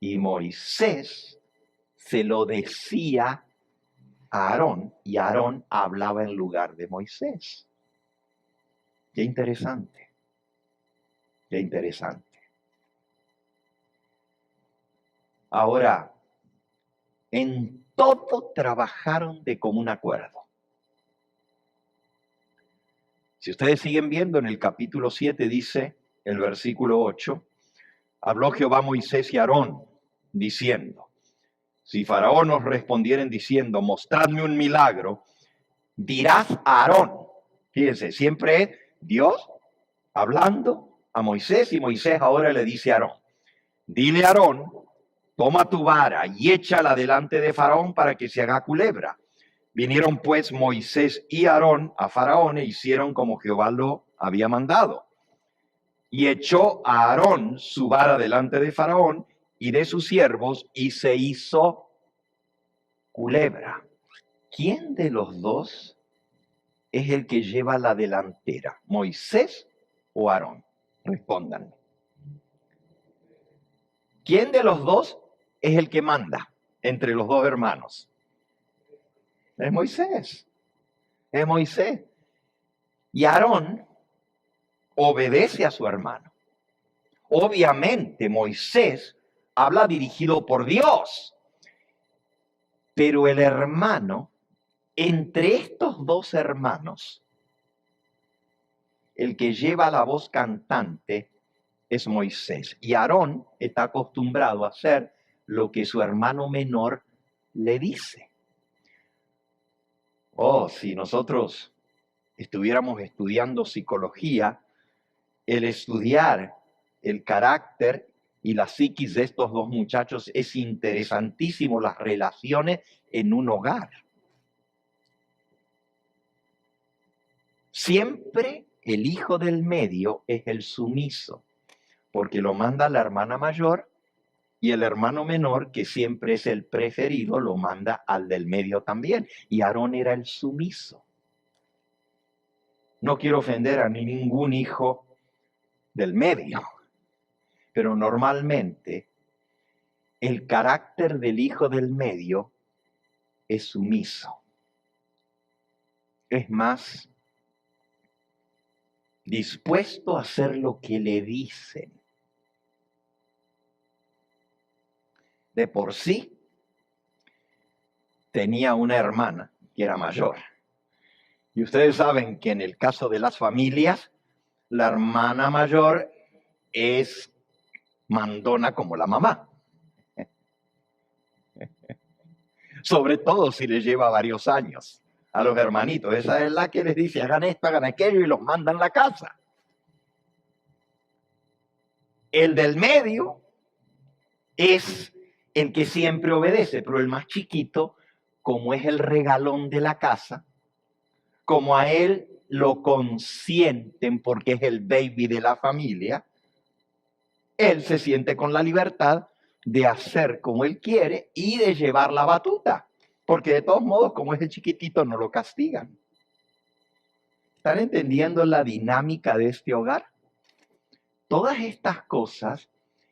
Y Moisés se lo decía a Aarón, y Aarón hablaba en lugar de Moisés. Qué interesante. Qué interesante. Ahora, en todo trabajaron de común acuerdo. Si ustedes siguen viendo en el capítulo 7, dice el versículo 8, habló Jehová a Moisés y a Aarón, diciendo: si Faraón os respondieren diciendo, mostradme un milagro, dirás a Aarón. Fíjense, siempre es Dios hablando a Moisés, y Moisés ahora le dice a Aarón: dile a Aarón, toma tu vara y échala delante de Faraón para que se haga culebra. Vinieron pues Moisés y Aarón a Faraón e hicieron como Jehová lo había mandado. Y echó a Aarón su vara delante de Faraón y de sus siervos, y se hizo culebra. ¿Quién de los dos es el que lleva la delantera? ¿Moisés o Aarón? Respondan. ¿Quién de los dos es el que manda entre los dos hermanos? Es Moisés. Es Moisés. Y Aarón obedece a su hermano. Obviamente Moisés habla dirigido por Dios. Pero el hermano, entre estos dos hermanos, el que lleva la voz cantante es Moisés. Y Aarón está acostumbrado a hacer lo que su hermano menor le dice. Oh, si nosotros estuviéramos estudiando psicología, el estudiar el carácter y la psiquis de estos dos muchachos es interesantísimo, las relaciones en un hogar. Siempre el hijo del medio es el sumiso, porque lo manda la hermana mayor, y el hermano menor, que siempre es el preferido, lo manda al del medio también. Y Aarón era el sumiso. No quiero ofender a ningún hijo del medio, pero normalmente el carácter del hijo del medio es sumiso. Es más dispuesto a hacer lo que le dicen. De por sí, tenía una hermana que era mayor. Y ustedes saben que en el caso de las familias, la hermana mayor es mandona como la mamá. Sobre todo si le lleva varios años a los hermanitos. Esa es la que les dice, hagan esto, hagan aquello, y los mandan a la casa. El del medio es el que siempre obedece, pero el más chiquito, como es el regalón de la casa, como a él lo consienten porque es el baby de la familia, él se siente con la libertad de hacer como él quiere y de llevar la batuta, porque de todos modos, como es el chiquitito, no lo castigan. ¿Están entendiendo la dinámica de este hogar? Todas estas cosas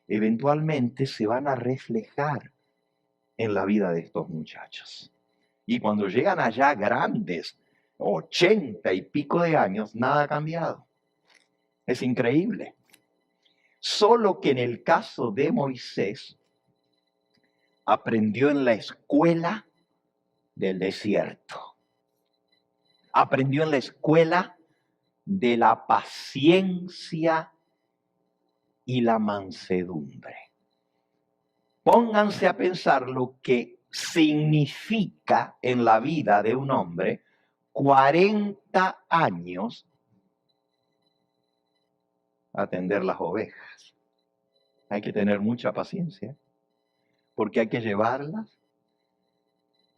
eventualmente se van a reflejar en la vida de estos muchachos. Y cuando llegan allá grandes, 80 y pico de años, nada ha cambiado. Es increíble. Solo que en el caso de Moisés, aprendió en la escuela del desierto. Aprendió en la escuela de la paciencia y la mansedumbre. Pónganse a pensar lo que significa en la vida de un hombre 40 años atender las ovejas. Hay que tener mucha paciencia, porque hay que llevarlas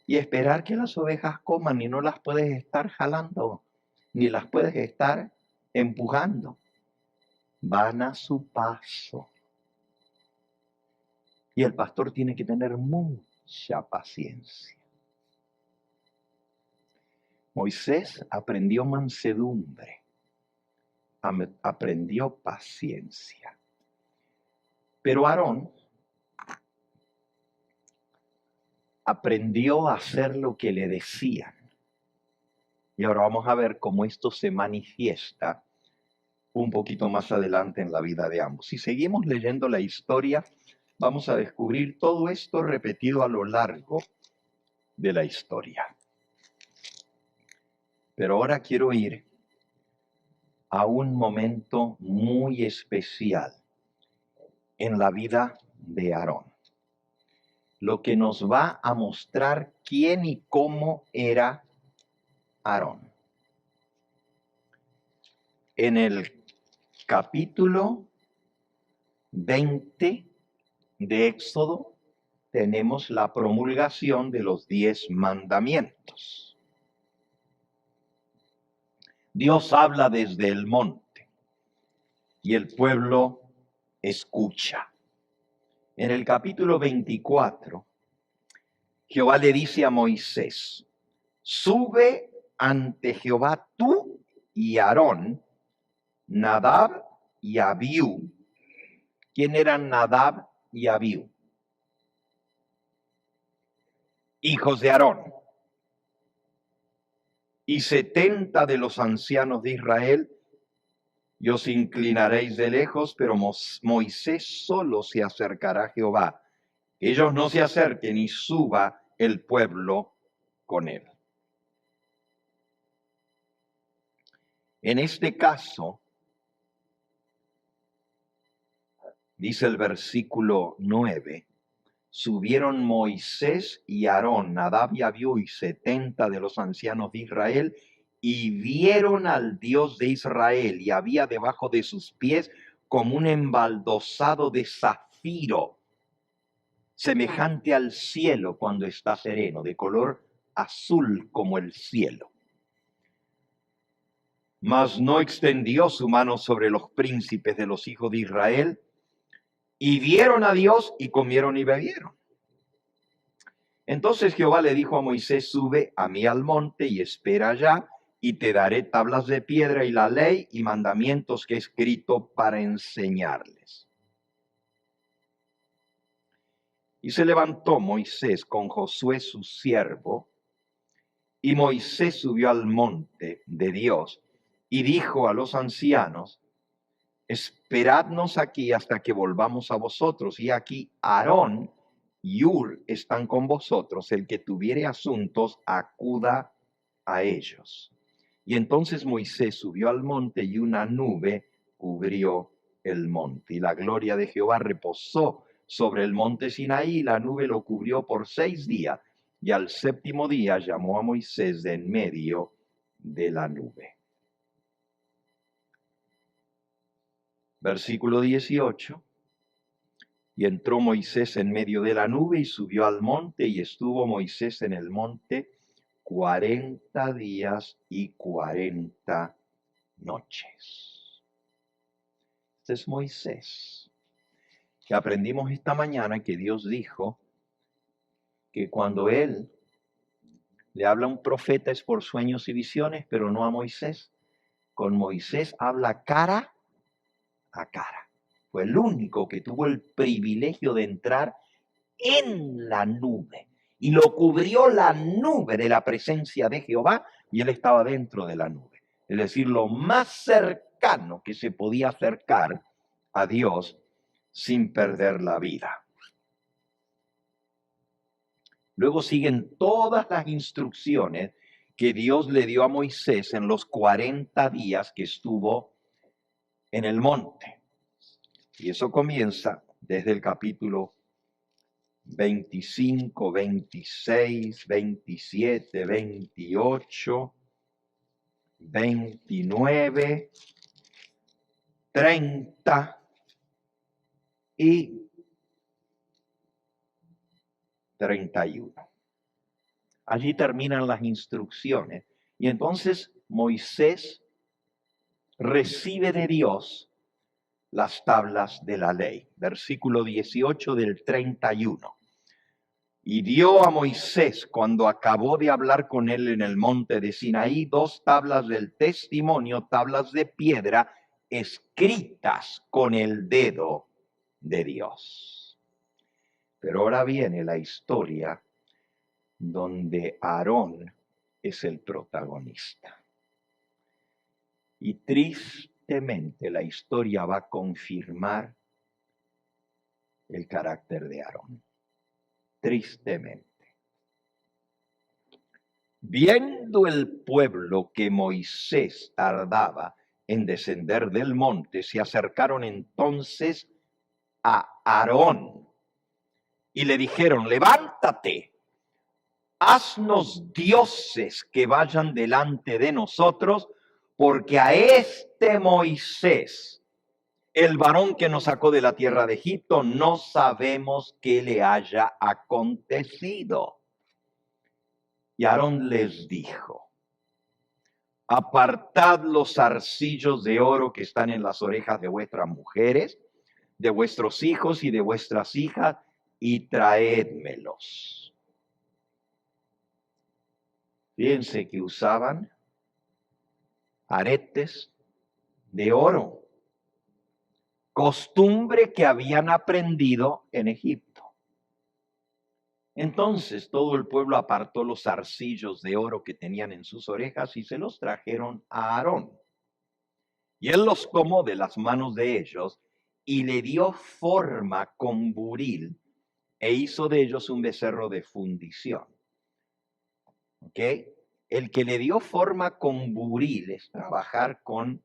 y esperar que las ovejas coman, y no las puedes estar jalando, ni las puedes estar empujando. Van a su paso. Y el pastor tiene que tener mucha paciencia. Moisés aprendió mansedumbre, aprendió paciencia. Pero Aarón aprendió a hacer lo que le decían. Y ahora vamos a ver cómo esto se manifiesta un poquito más adelante en la vida de ambos. Si seguimos leyendo la historia, vamos a descubrir todo esto repetido a lo largo de la historia. Pero ahora quiero ir a un momento muy especial en la vida de Aarón. Lo que nos va a mostrar quién y cómo era Aarón. En el capítulo 20 de Éxodo tenemos la promulgación de los 10 mandamientos. Dios habla desde el monte y el pueblo escucha. En el capítulo 24, Jehová le dice a: sube ante Jehová tú y Aarón Nadab y Abiú. ¿Quién eran Nadab y Abiú? Hijos de Aarón. Y 70 de los ancianos de Israel, y os inclinaréis de lejos, pero Moisés solo se acercará a Jehová. Ellos no se acerquen y suba el pueblo con él. En este caso, dice el versículo 9, subieron Moisés y Aarón, Nadab y Abiú y 70 de los ancianos de Israel, y vieron al Dios de Israel, y había debajo de sus pies como un embaldosado de zafiro, semejante al cielo cuando está sereno, de color azul como el cielo. Mas no extendió su mano sobre los príncipes de los hijos de Israel, y vieron a Dios y comieron y bebieron. Entonces Jehová le dijo a Moisés, sube a mí al monte y espera allá, y te daré tablas de piedra y la ley y mandamientos que he escrito para enseñarles. Y se levantó Moisés con Josué su siervo, y Moisés subió al monte de Dios, y dijo a los ancianos, esperadnos aquí hasta que volvamos a vosotros. Y aquí Aarón y Hur están con vosotros. El que tuviere asuntos, acuda a ellos. Y entonces Moisés subió al monte y una nube cubrió el monte. Y la gloria de Jehová reposó sobre el monte Sinaí, y la nube lo cubrió por 6 días. Y al 7º día llamó a Moisés de en medio de la nube. Versículo 18. Y entró Moisés en medio de la nube y subió al monte, y estuvo Moisés en el monte 40 días y 40 noches. Este es Moisés, que aprendimos esta mañana que Dios dijo que cuando él le habla a un profeta es por sueños y visiones, pero no a Moisés. Con Moisés habla cara a cara. Fue el único que tuvo el privilegio de entrar en la nube. Y lo cubrió la nube de la presencia de Jehová, y él estaba dentro de la nube. Es decir, lo más cercano que se podía acercar a Dios sin perder la vida. Luego siguen todas las instrucciones que Dios le dio a Moisés en los 40 días que estuvo en el monte. Y eso comienza desde el capítulo 25, 26, 27, 28, 29, 30 y 31. Allí terminan las instrucciones. Y entonces Moisés recibe de Dios las tablas de la ley. Versículo 18 del 31. Y dio a Moisés, cuando acabó de hablar con él en el monte de Sinaí, 2 tablas del testimonio, tablas de piedra, escritas con el dedo de Dios. Pero ahora viene la historia donde Aarón es el protagonista. Y tristemente la historia va a confirmar el carácter de Aarón. Tristemente. Viendo el pueblo que Moisés tardaba en descender del monte, se acercaron entonces a Aarón y le dijeron, levántate, haznos dioses que vayan delante de nosotros, porque a este Moisés, el varón que nos sacó de la tierra de Egipto, no sabemos qué le haya acontecido. Y Aarón les dijo, apartad los zarcillos de oro que están en las orejas de vuestras mujeres, de vuestros hijos y de vuestras hijas, y traédmelos. Fíjense que usaban aretes de oro, costumbre que habían aprendido en Egipto. Entonces todo el pueblo apartó los zarcillos de oro que tenían en sus orejas y se los trajeron a Aarón. Y él los tomó de las manos de ellos y le dio forma con buril e hizo de ellos un becerro de fundición. ¿Ok? El que le dio forma con buril es trabajar con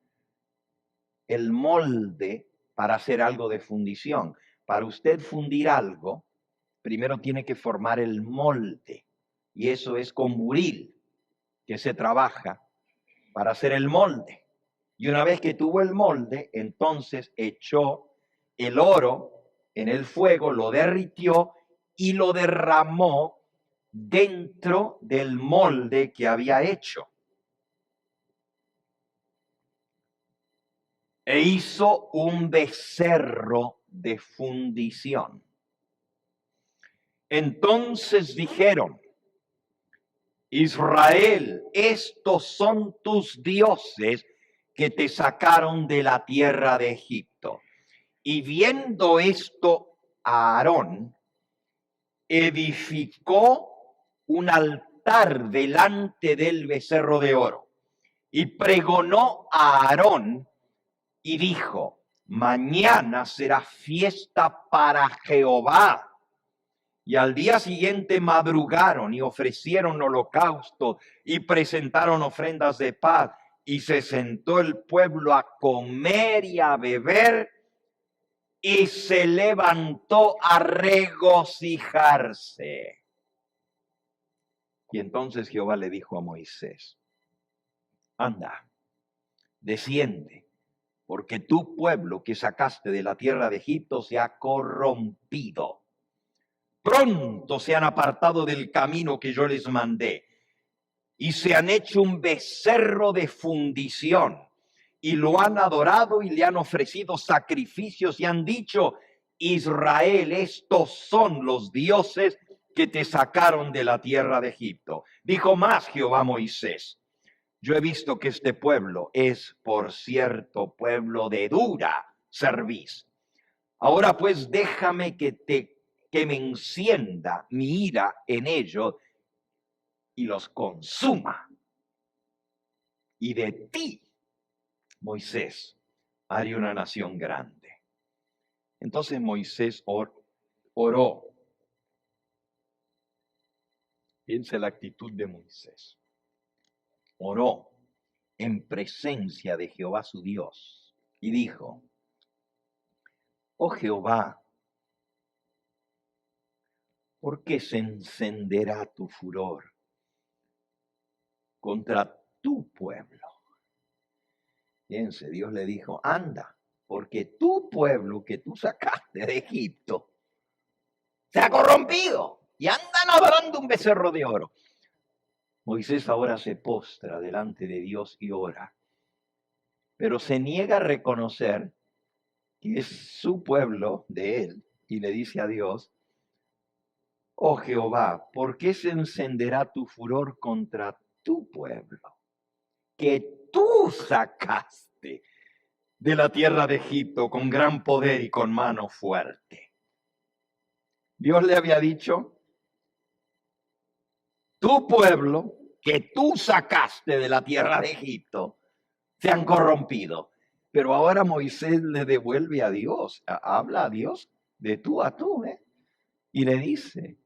el molde para hacer algo de fundición. Para usted fundir algo, primero tiene que formar el molde. Y eso es con buril que se trabaja para hacer el molde. Y una vez que tuvo el molde, entonces echó el oro en el fuego, lo derritió y lo derramó dentro del molde que había hecho. E hizo un becerro de fundición. Entonces dijeron: Israel, estos son tus dioses que te sacaron de la tierra de Egipto. Y viendo esto, Aarón edificó un altar delante del becerro de oro y pregonó a Aarón y dijo: mañana será fiesta para Jehová. Y al día siguiente madrugaron y ofrecieron holocausto y presentaron ofrendas de paz. Y se sentó el pueblo a comer y a beber y se levantó a regocijarse. Y entonces Jehová le dijo a Moisés: anda, desciende, porque tu pueblo que sacaste de la tierra de Egipto se ha corrompido. Pronto se han apartado del camino que yo les mandé y se han hecho un becerro de fundición y lo han adorado y le han ofrecido sacrificios y han dicho: Israel, estos son los dioses que te sacaron de la tierra de Egipto. Dijo más Jehová a Moisés: yo he visto que este pueblo es, por cierto, pueblo de dura cerviz. Ahora pues déjame que me encienda mi ira en ellos y los consuma. Y de ti, Moisés, haré una nación grande. Entonces Moisés oró. Piense la actitud de Moisés. Oró en presencia de Jehová su Dios y dijo: oh Jehová, ¿por qué se encenderá tu furor contra tu pueblo? Fíjense, Dios le dijo: anda, porque tu pueblo que tú sacaste de Egipto se ha corrompido y andan adorando un becerro de oro. Moisés ahora se postra delante de Dios y ora, pero se niega a reconocer que es su pueblo de él y le dice a Dios: oh Jehová, ¿por qué se encenderá tu furor contra tu pueblo que tú sacaste de la tierra de Egipto con gran poder y con mano fuerte? Dios le había dicho: tu pueblo que tú sacaste de la tierra de Egipto se han corrompido. Pero ahora Moisés le devuelve a Dios, habla a Dios de tú a tú, y le dice: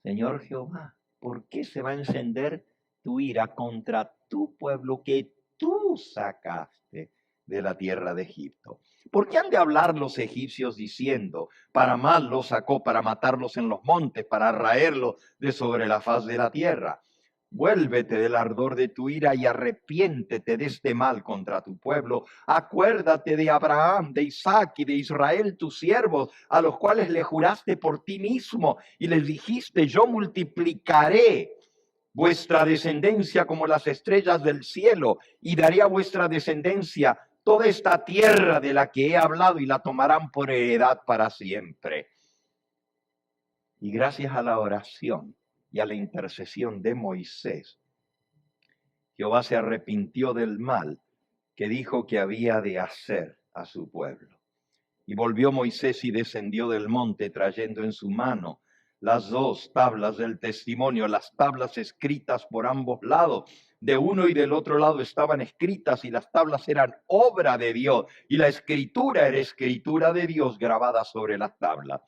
Señor Jehová, ¿por qué se va a encender tu ira contra tu pueblo que tú sacaste de la tierra de Egipto? ¿Por qué han de hablar los egipcios diciendo: para mal los sacó, para matarlos en los montes, para raerlos de sobre la faz de la tierra? Vuélvete del ardor de tu ira y arrepiéntete de este mal contra tu pueblo. Acuérdate de Abraham, de Isaac y de Israel, tus siervos, a los cuales le juraste por ti mismo y les dijiste: yo multiplicaré vuestra descendencia como las estrellas del cielo y daré a vuestra descendencia toda esta tierra de la que he hablado y la tomarán por heredad para siempre. Y gracias a la oración y a la intercesión de Moisés, Jehová se arrepintió del mal que dijo que había de hacer a su pueblo. Y volvió Moisés y descendió del monte trayendo en su mano las 2 tablas del testimonio, las tablas escritas por ambos lados. De uno y del otro lado estaban escritas y las tablas eran obra de Dios y la escritura era escritura de Dios grabada sobre las tablas.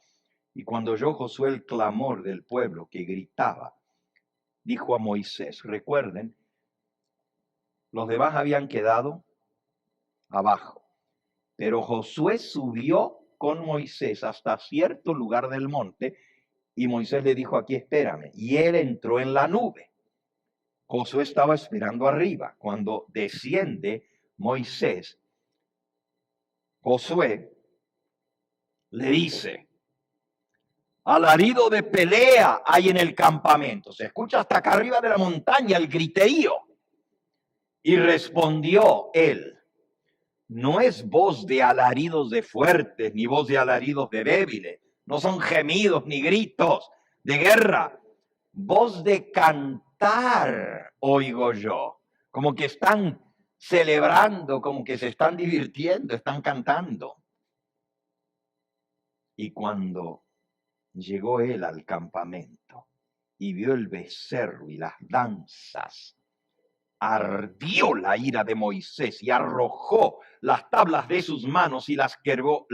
Y cuando oyó Josué el clamor del pueblo que gritaba, dijo a Moisés, recuerden, los demás habían quedado abajo, pero Josué subió con Moisés hasta cierto lugar del monte y Moisés le dijo, aquí espérame. Y él entró en la nube. Josué estaba esperando arriba. Cuando desciende Moisés, Josué le dice, alarido de pelea hay en el campamento. Se escucha hasta acá arriba de la montaña el griterío. Y respondió él, no es voz de alaridos de fuertes, ni voz de alaridos de débiles. No son gemidos ni gritos de guerra. Voz de cantar oigo yo. Como que están celebrando, como que se están divirtiendo, están cantando. Y cuando llegó él al campamento y vio el becerro y las danzas, ardió la ira de Moisés y arrojó las tablas de sus manos y las quebró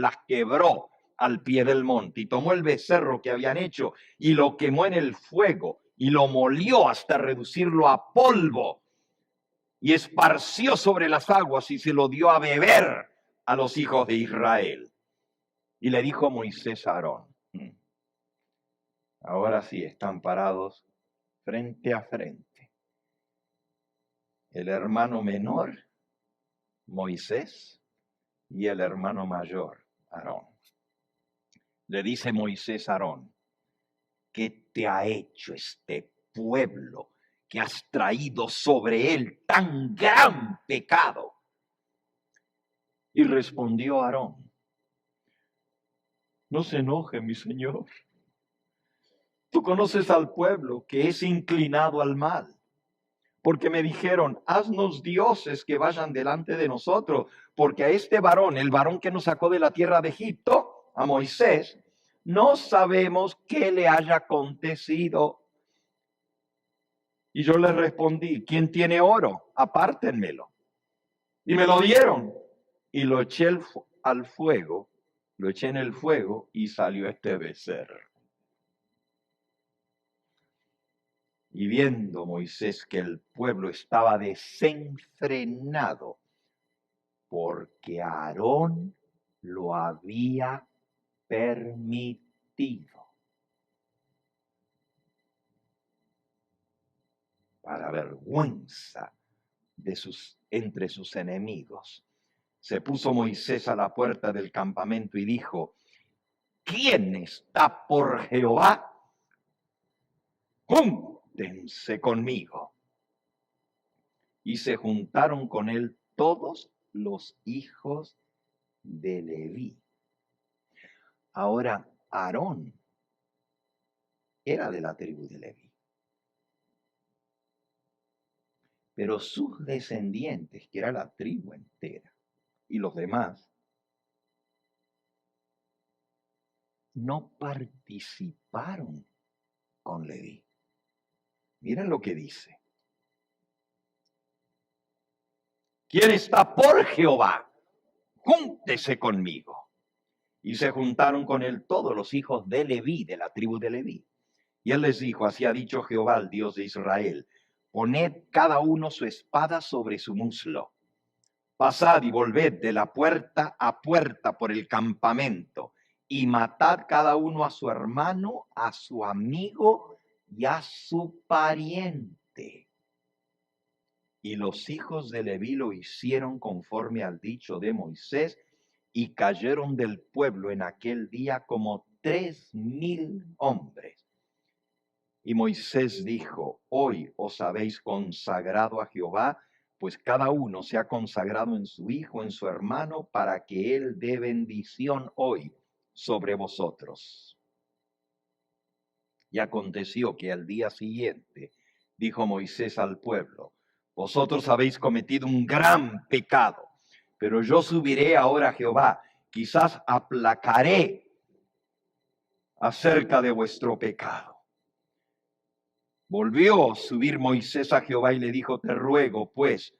al pie del monte. Y tomó el becerro que habían hecho y lo quemó en el fuego y lo molió hasta reducirlo a polvo. Y esparció sobre las aguas y se lo dio a beber a los hijos de Israel. Y le dijo Moisés a Aarón, ahora sí están parados frente a frente. El hermano menor, Moisés, y el hermano mayor, Aarón. Le dice Moisés a Aarón, ¿qué te ha hecho este pueblo que has traído sobre él tan gran pecado? Y respondió Aarón, no se enoje, mi señor. Tú conoces al pueblo que es inclinado al mal. Porque me dijeron, haznos dioses que vayan delante de nosotros, porque a este varón, el varón que nos sacó de la tierra de Egipto, a Moisés, no sabemos qué le haya acontecido. Y yo les respondí, ¿quién tiene oro? Apártenmelo. Y me lo dieron. Y lo eché al fuego, lo eché en el fuego y salió este becerro. Y viendo Moisés que el pueblo estaba desenfrenado, porque Aarón lo había permitido, para vergüenza de entre sus enemigos, se puso Moisés a la puerta del campamento y dijo, ¿quién está por Jehová? Júntense conmigo. Y se juntaron con él todos los hijos de Leví. Ahora, Aarón era de la tribu de Leví. Pero sus descendientes, que era la tribu entera, y los demás, no participaron con Leví. Miren lo que dice. ¿Quién está por Jehová? Júntese conmigo. Y se juntaron con él todos los hijos de Leví, de la tribu de Leví. Y él les dijo, así ha dicho Jehová, el Dios de Israel, poned cada uno su espada sobre su muslo. Pasad y volved de la puerta a puerta por el campamento, y matad cada uno a su hermano, a su amigo y a su pariente. Y los hijos de Leví lo hicieron conforme al dicho de Moisés, y cayeron del pueblo en aquel día como 3,000 hombres. Y Moisés dijo, hoy os habéis consagrado a Jehová, pues cada uno se ha consagrado en su hijo, en su hermano, para que él dé bendición hoy sobre vosotros. Y aconteció que al día siguiente dijo Moisés al pueblo, vosotros habéis cometido un gran pecado, Pero yo subiré ahora a Jehová, quizás aplacaré acerca de vuestro pecado. Volvió a subir Moisés a Jehová y le dijo, te ruego, pues,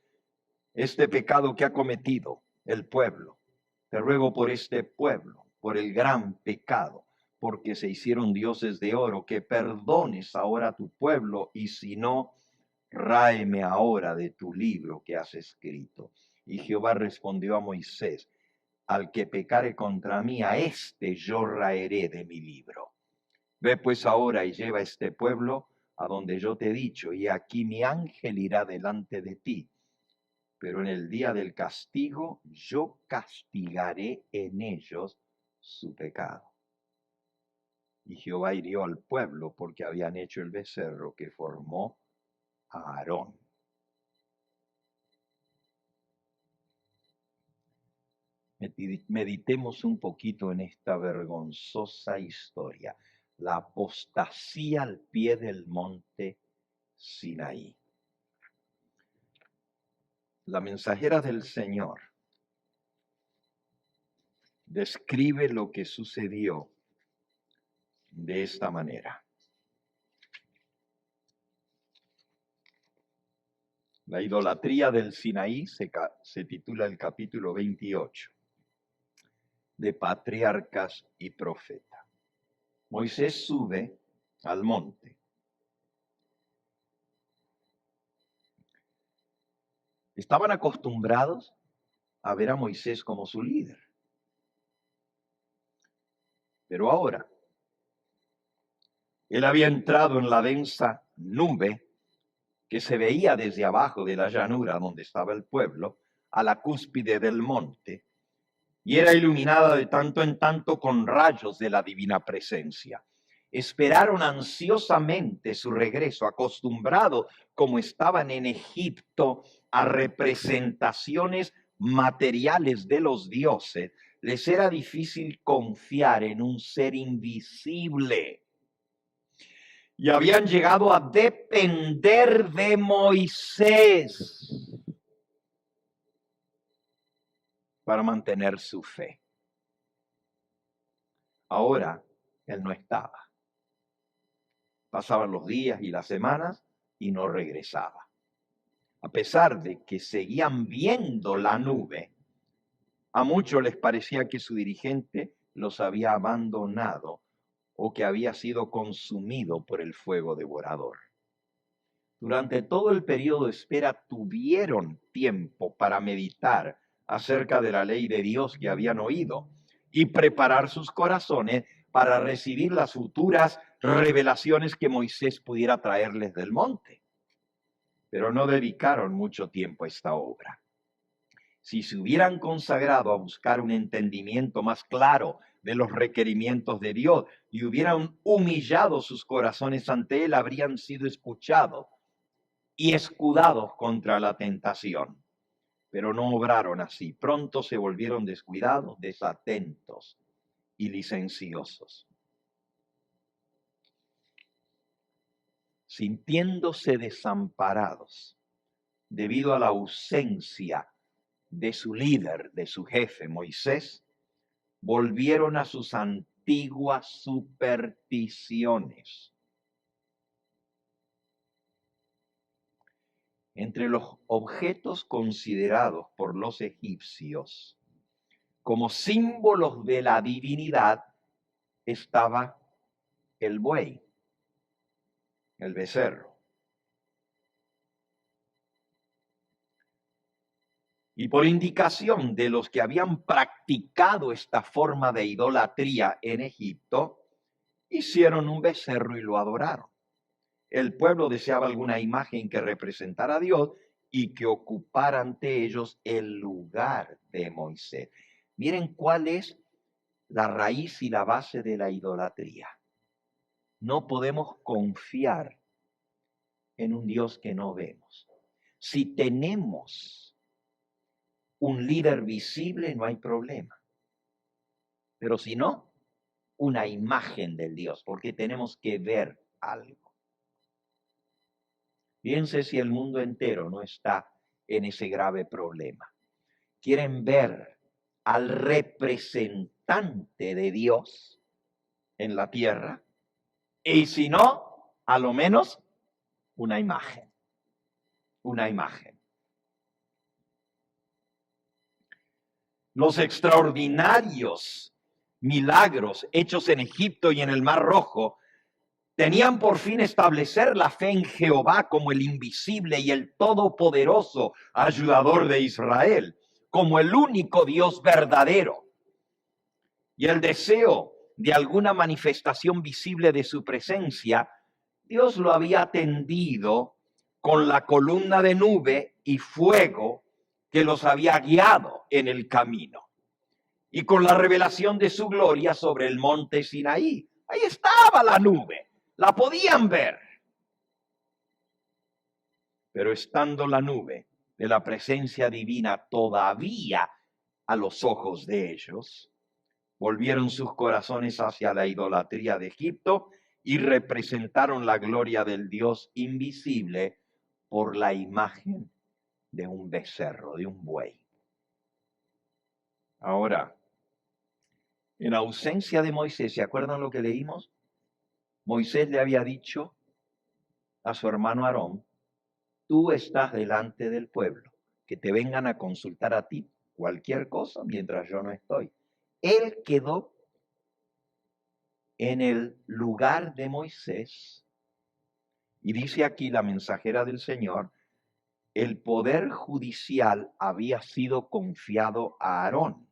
este pecado que ha cometido el pueblo, te ruego por este pueblo, por el gran pecado, porque se hicieron dioses de oro, que perdones ahora a tu pueblo, y si no, ráeme ahora de tu libro que has escrito. Y Jehová respondió a Moisés, al que pecare contra mí, a este yo raeré de mi libro. Ve pues ahora y lleva este pueblo a donde yo te he dicho, y aquí mi ángel irá delante de ti. Pero en el día del castigo yo castigaré en ellos su pecado. Y Jehová hirió al pueblo porque habían hecho el becerro que formó a Aarón. Meditemos un poquito en esta vergonzosa historia, la apostasía al pie del monte Sinaí. La mensajera del Señor describe lo que sucedió de esta manera. La idolatría del Sinaí se titula el capítulo 28 de Patriarcas y Profetas. Moisés sube al monte. Estaban acostumbrados a ver a Moisés como su líder. Pero ahora, él había entrado en la densa nube que se veía desde abajo de la llanura donde estaba el pueblo, a la cúspide del monte, y era iluminada de tanto en tanto con rayos de la divina presencia. Esperaron ansiosamente su regreso, acostumbrados como estaban en Egipto a representaciones materiales de los dioses. Les era difícil confiar en un ser invisible. Y habían llegado a depender de Moisés para mantener su fe. Ahora él no estaba. Pasaban los días y las semanas y no regresaba. A pesar de que seguían viendo la nube, a muchos les parecía que su dirigente los había abandonado o que había sido consumido por el fuego devorador. Durante todo el periodo de espera tuvieron tiempo para meditar acerca de la ley de Dios que habían oído y preparar sus corazones para recibir las futuras revelaciones que Moisés pudiera traerles del monte. Pero no dedicaron mucho tiempo a esta obra. Si se hubieran consagrado a buscar un entendimiento más claro de los requerimientos de Dios y hubieran humillado sus corazones ante Él, habrían sido escuchados y escudados contra la tentación. Pero no obraron así. Pronto se volvieron descuidados, desatentos y licenciosos. Sintiéndose desamparados debido a la ausencia de su líder, de su jefe, Moisés, volvieron a sus antiguas supersticiones. Entre los objetos considerados por los egipcios como símbolos de la divinidad estaba el buey, el becerro. Y por indicación de los que habían practicado esta forma de idolatría en Egipto, hicieron un becerro y lo adoraron. El pueblo deseaba alguna imagen que representara a Dios y que ocupara ante ellos el lugar de Moisés. Miren cuál es la raíz y la base de la idolatría. No podemos confiar en un Dios que no vemos. Si tenemos un líder visible, no hay problema. Pero si no, una imagen del Dios, porque tenemos que ver algo. Piense si el mundo entero no está en ese grave problema. quieren ver al representante de Dios en la tierra, y si no, a lo menos una imagen. Una imagen. Los extraordinarios milagros hechos en Egipto y en el Mar Rojo tenían por fin establecer la fe en Jehová como el invisible y el todopoderoso ayudador de Israel, como el único Dios verdadero. Y el deseo de alguna manifestación visible de su presencia, Dios lo había atendido con la columna de nube y fuego que los había guiado en el camino, y con la revelación de su gloria sobre el monte Sinaí. Ahí estaba la nube, la podían ver. Pero estando la nube de la presencia divina todavía a los ojos de ellos, volvieron sus corazones hacia la idolatría de Egipto y representaron la gloria del Dios invisible por la imagen de un becerro, de un buey. Ahora, en ausencia de Moisés, ¿se acuerdan lo que leímos? Moisés le había dicho a su hermano Aarón: tú estás delante del pueblo, que te vengan a consultar a ti cualquier cosa mientras yo no estoy. Él quedó en el lugar de Moisés, y dice aquí la mensajera del Señor: el poder judicial había sido confiado a Aarón.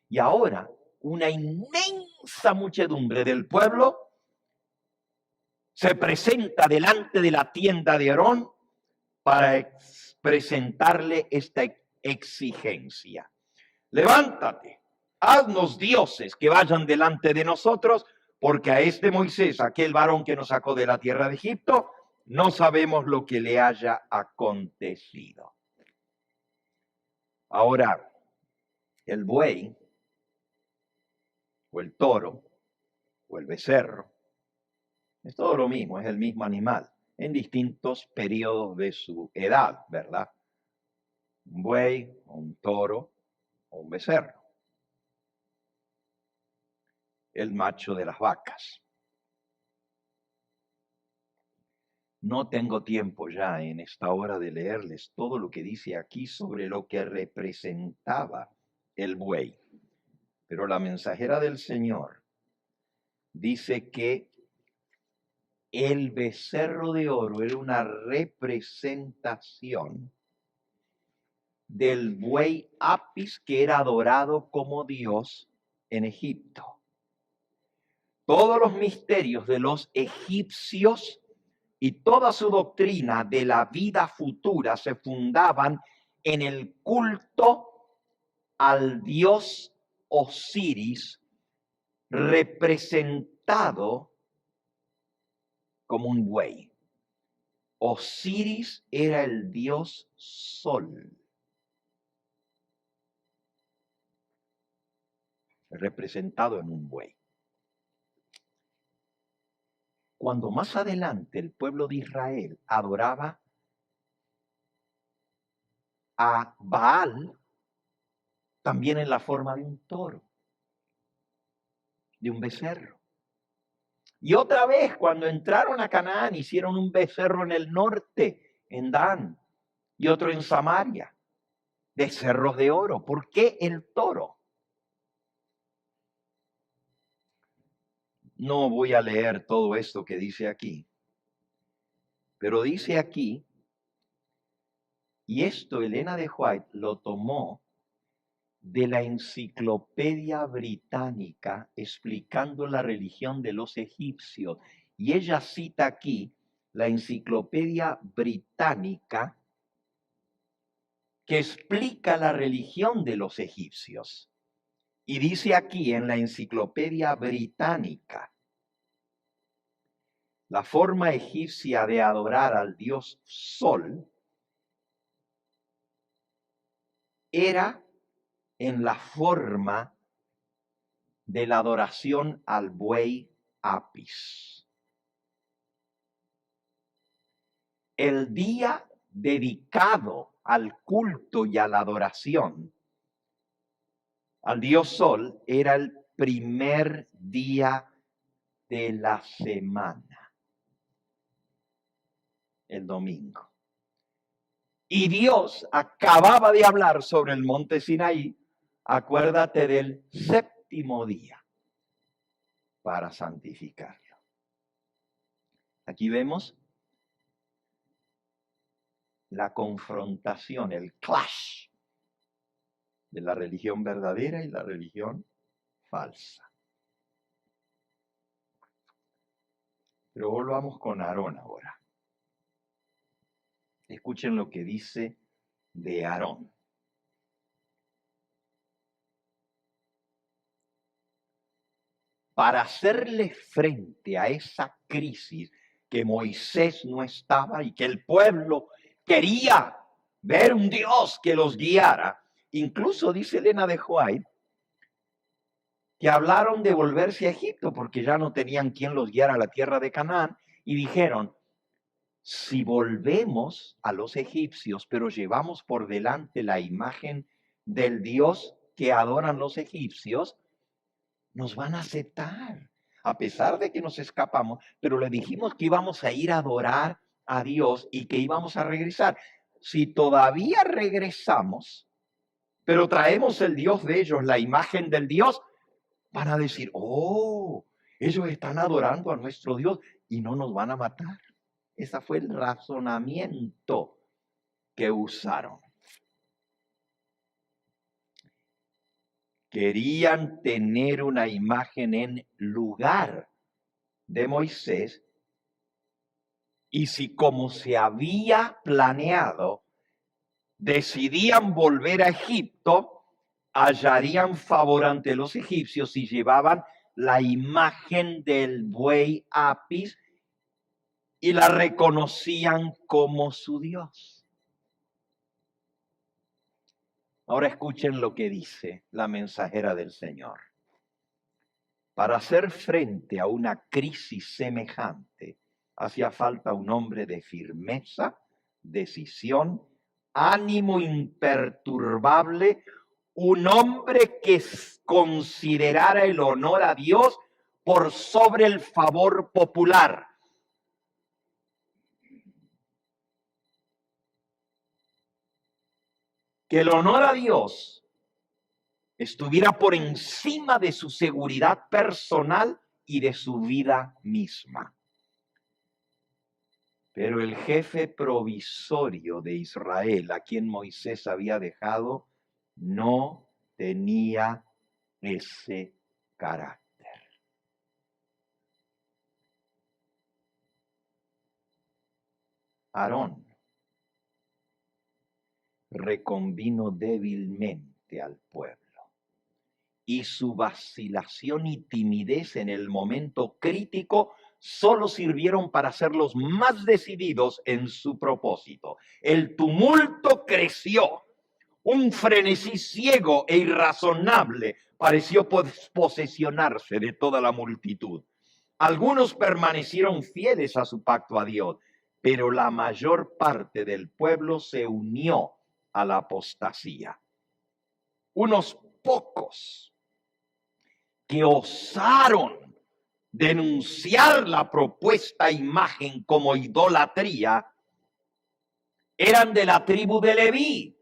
Y ahora una inmensa muchedumbre del pueblo se presenta delante de la tienda de Aarón para presentarle esta exigencia. Levántate, haznos dioses que vayan delante de nosotros, porque a este Moisés, aquel varón que nos sacó de la tierra de Egipto, no sabemos lo que le haya acontecido. Ahora, el buey, o el toro, o el becerro, es todo lo mismo, es el mismo animal, en distintos periodos de su edad, ¿verdad? Un buey, o un toro, o un becerro. El macho de las vacas. No tengo tiempo ya en esta hora de leerles todo lo que dice aquí sobre lo que representaba el buey. Pero la mensajera del Señor dice que el becerro de oro era una representación del buey Apis que era adorado como Dios en Egipto. Todos los misterios de los egipcios y toda su doctrina de la vida futura se fundaban en el culto al dios Osiris, representado como un buey. Osiris era el dios Sol, representado en un buey. Cuando más adelante el pueblo de Israel adoraba a Baal, también en la forma de un toro, de un becerro. Y otra vez, cuando entraron a Canaán, hicieron un becerro en el norte, en Dan, y otro en Samaria, becerros de oro. ¿Por qué el toro? No voy a leer todo esto que dice aquí, pero dice aquí, y esto Elena de White lo tomó de la Enciclopedia Británica explicando la religión de los egipcios. Y ella cita aquí la Enciclopedia Británica que explica la religión de los egipcios. Y dice aquí en la Enciclopedia Británica: la forma egipcia de adorar al dios Sol era en la forma de la adoración al buey Apis. El día dedicado al culto y a la adoración al Dios Sol era el primer día de la semana, el domingo. Y Dios acababa de hablar sobre el monte Sinaí, acuérdate del séptimo día para santificarlo. Aquí vemos la confrontación, el clash de la religión verdadera y la religión falsa. Pero volvamos con Aarón ahora. Escuchen lo que dice de Aarón. Para hacerle frente a esa crisis que Moisés no estaba y que el pueblo quería ver un Dios que los guiara. Incluso dice Elena de White que hablaron de volverse a Egipto porque ya no tenían quien los guiara a la tierra de Canaán y dijeron, si volvemos a los egipcios, pero llevamos por delante la imagen del Dios que adoran los egipcios, nos van a aceptar, a pesar de que nos escapamos, pero le dijimos que íbamos a ir a adorar a Dios y que íbamos a regresar. Si todavía regresamos, pero traemos el Dios de ellos, la imagen del Dios, van a decir, oh, ellos están adorando a nuestro Dios y no nos van a matar. Ese fue el razonamiento que usaron. Querían tener una imagen en lugar de Moisés y si como se había planeado decidían volver a Egipto, hallarían favor ante los egipcios y llevaban la imagen del buey Apis y la reconocían como su Dios. Ahora escuchen lo que dice la mensajera del Señor. Para hacer frente a una crisis semejante, hacía falta un hombre de firmeza, decisión, ánimo imperturbable, un hombre que considerara el honor a Dios por sobre el favor popular. Que el honor a Dios estuviera por encima de su seguridad personal y de su vida misma. Pero el jefe provisorio de Israel, a quien Moisés había dejado, no tenía ese carácter. Aarón reconvino débilmente al pueblo y su vacilación y timidez en el momento crítico solo sirvieron para hacerlos más decididos en su propósito. El tumulto creció, un frenesí ciego e irrazonable pareció posesionarse de toda la multitud. Algunos permanecieron fieles a su pacto a Dios, pero la mayor parte del pueblo se unió a la apostasía. Unos pocos que osaron denunciar la propuesta imagen como idolatría eran de la tribu de Leví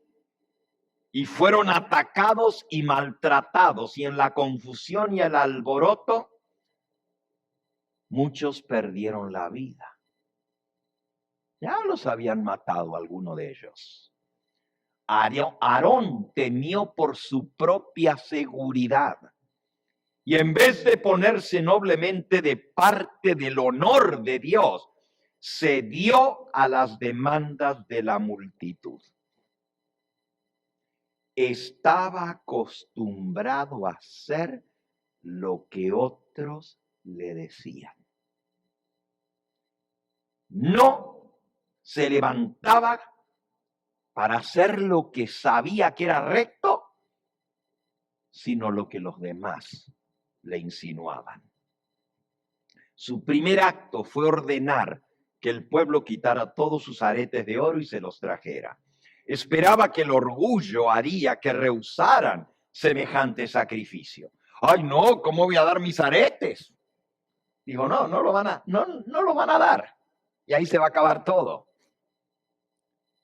y fueron atacados y maltratados, y en la confusión y el alboroto muchos perdieron la vida. Ya los habían matado alguno de ellos. Aarón temió por su propia seguridad y en vez de ponerse noblemente de parte del honor de Dios, cedió a las demandas de la multitud. Estaba acostumbrado a hacer lo que otros le decían. No se levantaba para hacer lo que sabía que era recto, sino lo que los demás le insinuaban. Su primer acto fue ordenar que el pueblo quitara todos sus aretes de oro y se los trajera. esperaba que el orgullo haría que rehusaran semejante sacrificio. Ay, no, ¿cómo voy a dar mis aretes? Dijo, no lo van a dar. Y ahí se va a acabar todo.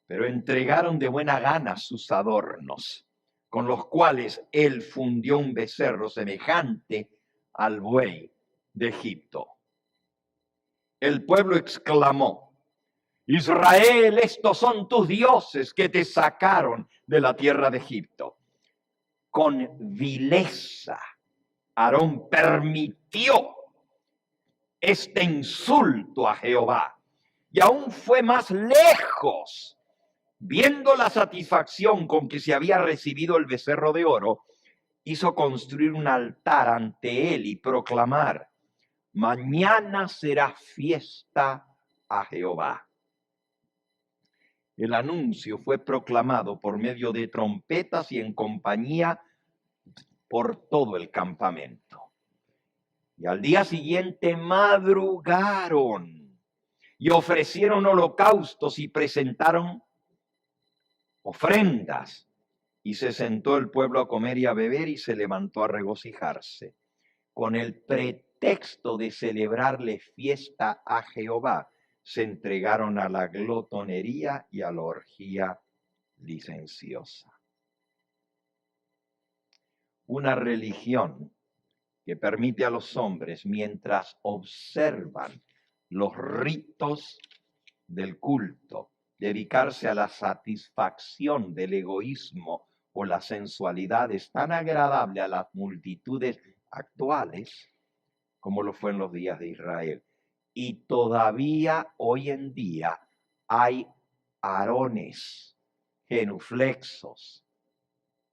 Pero entregaron de buena gana sus adornos, con los cuales él fundió un becerro semejante al buey de Egipto. El pueblo exclamó, Israel, estos son tus dioses que te sacaron de la tierra de Egipto. Con vileza, Aarón permitió este insulto a Jehová. Y aún fue más lejos. Viendo la satisfacción con que se había recibido el becerro de oro, hizo construir un altar ante él y proclamar, mañana será fiesta a Jehová. El anuncio fue proclamado por medio de trompetas y en compañía por todo el campamento. Y al día siguiente madrugaron y ofrecieron holocaustos y presentaron ofrendas. Y se sentó el pueblo a comer y a beber y se levantó a regocijarse. Con el pretexto de celebrarle fiesta a Jehová, se entregaron a la glotonería y a la orgía licenciosa. Una religión que permite a los hombres, mientras observan los ritos del culto, dedicarse a la satisfacción del egoísmo o la sensualidad, es tan agradable a las multitudes actuales como lo fue en los días de Israel. Y todavía hoy en día hay Aarones genuflexos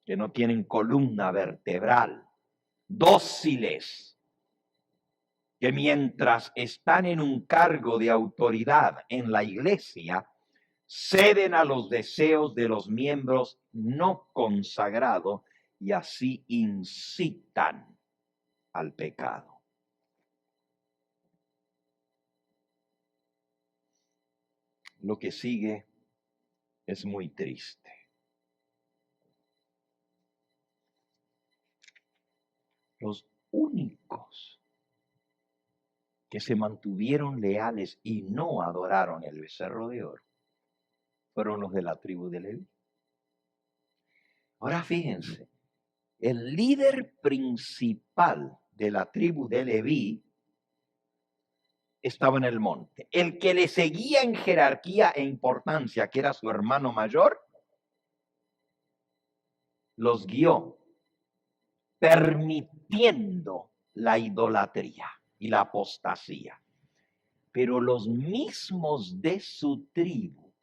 que no tienen columna vertebral, dóciles, que mientras están en un cargo de autoridad en la iglesia, ceden a los deseos de los miembros no consagrados y así incitan al pecado. Lo que sigue es muy triste. Los únicos que se mantuvieron leales y no adoraron el becerro de oro fueron los de la tribu de Leví. Ahora fíjense, el líder principal de la tribu de Leví estaba en el monte. El que le seguía en jerarquía e importancia, que era su hermano mayor, los guió, permitiendo la idolatría y la apostasía. Pero los mismos de su tribu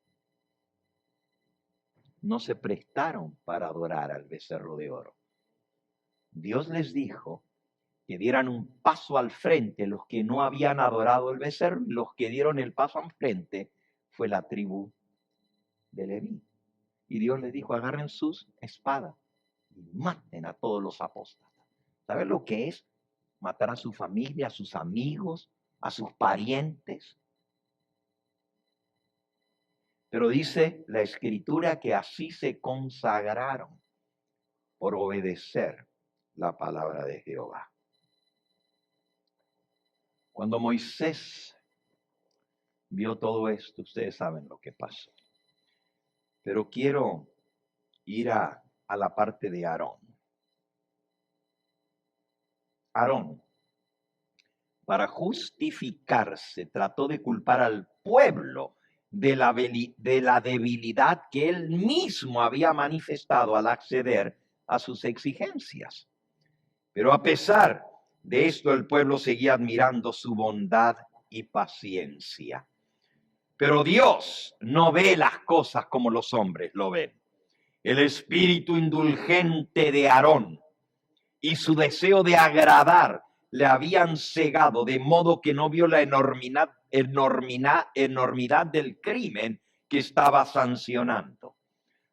no se prestaron para adorar al becerro de oro. Dios les dijo que dieran un paso al frente los que no habían adorado el becerro, y los que dieron el paso al frente fue la tribu de Leví. Y Dios les dijo, agarren sus espadas y maten a todos los apóstatas. ¿Saben lo que es? Matar a su familia, a sus amigos, a sus parientes. Pero dice la Escritura que así se consagraron por obedecer la palabra de Jehová. Cuando Moisés vio todo esto, ustedes saben lo que pasó. Pero quiero ir a la parte de Aarón. Aarón, para justificarse, trató de culpar al pueblo de la debilidad que él mismo había manifestado al acceder a sus exigencias. Pero a pesar de esto, el pueblo seguía admirando su bondad y paciencia. Pero Dios no ve las cosas como los hombres lo ven. El espíritu indulgente de Aarón y su deseo de agradar le habían cegado, de modo que no vio la enormidad del crimen que estaba sancionando.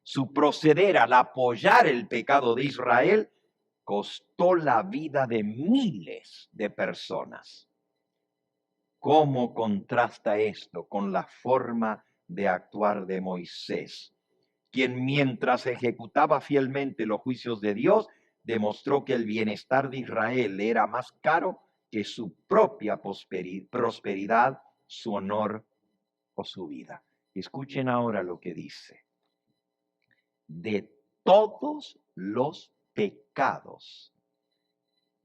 Su proceder al apoyar el pecado de Israel costó la vida de miles de personas. ¿Cómo contrasta esto con la forma de actuar de Moisés, quien mientras ejecutaba fielmente los juicios de Dios, demostró que el bienestar de Israel le era más caro que su propia prosperidad, su honor o su vida. Escuchen ahora lo que dice. De todos los pecados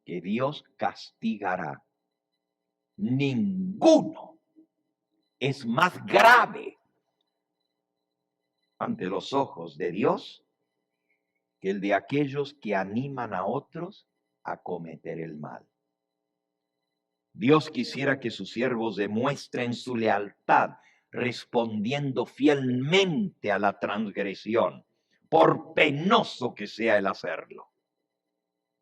que Dios castigará, ninguno es más grave ante los ojos de Dios que el de aquellos que animan a otros a cometer el mal. Dios quisiera que sus siervos demuestren su lealtad respondiendo fielmente a la transgresión, por penoso que sea el hacerlo.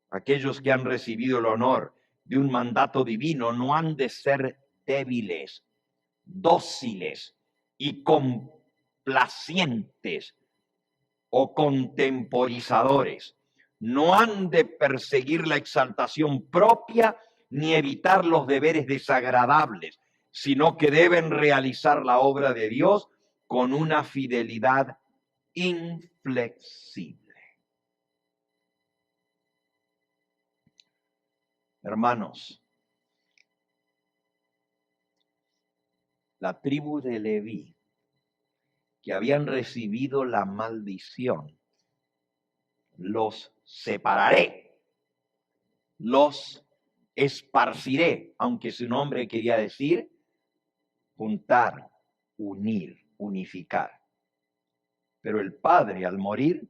Aquellos que han recibido el honor de un mandato divino no han de ser débiles, dóciles y complacientes o contemporizadores. No han de perseguir la exaltación propia ni evitar los deberes desagradables, sino que deben realizar la obra de Dios con una fidelidad inflexible. Hermanos, la tribu de Leví, que habían recibido la maldición, los separaré, los esparciré, aunque su nombre quería decir juntar, unir, unificar. Pero el padre al morir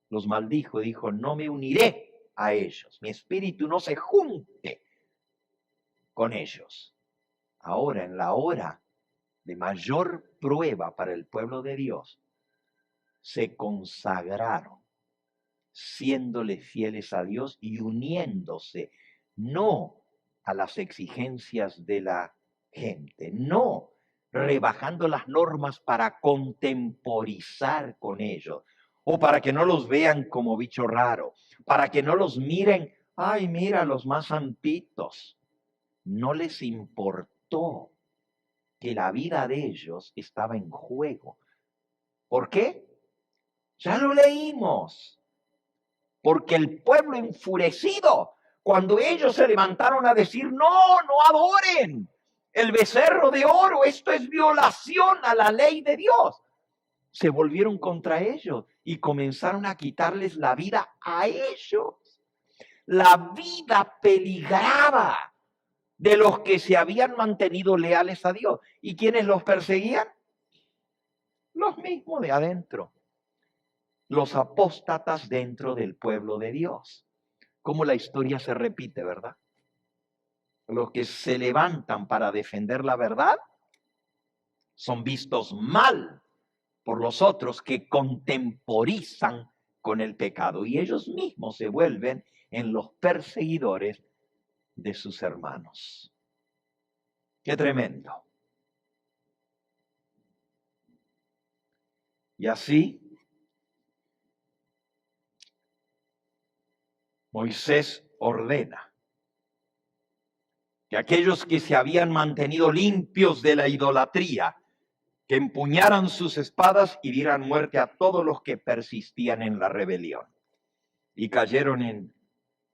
los maldijo, dijo, no me uniré a ellos, mi espíritu no se junte con ellos. Ahora, en la hora de mayor prueba para el pueblo de Dios, se consagraron, siéndole fieles a Dios y uniéndose, no a las exigencias de la gente, no rebajando las normas para contemporizar con ellos, o para que no los vean como bicho raro, para que no los miren, ay, mira los más santitos. No les importó que la vida de ellos estaba en juego. ¿Por qué? Ya lo leímos. Porque el pueblo enfurecido, cuando ellos se levantaron a decir, no, no adoren el becerro de oro, esto es violación a la ley de Dios, se volvieron contra ellos y comenzaron a quitarles la vida a ellos. La vida peligraba de los que se habían mantenido leales a Dios. ¿Y quiénes los perseguían? Los mismos de adentro. Los apóstatas dentro del pueblo de Dios. Como la historia se repite, ¿verdad? Los que se levantan para defender la verdad son vistos mal por los otros que contemporizan con el pecado y ellos mismos se vuelven en los perseguidores de sus hermanos. ¡Qué tremendo! Y así Moisés ordena que aquellos que se habían mantenido limpios de la idolatría, que empuñaran sus espadas y dieran muerte a todos los que persistían en la rebelión. Y cayeron en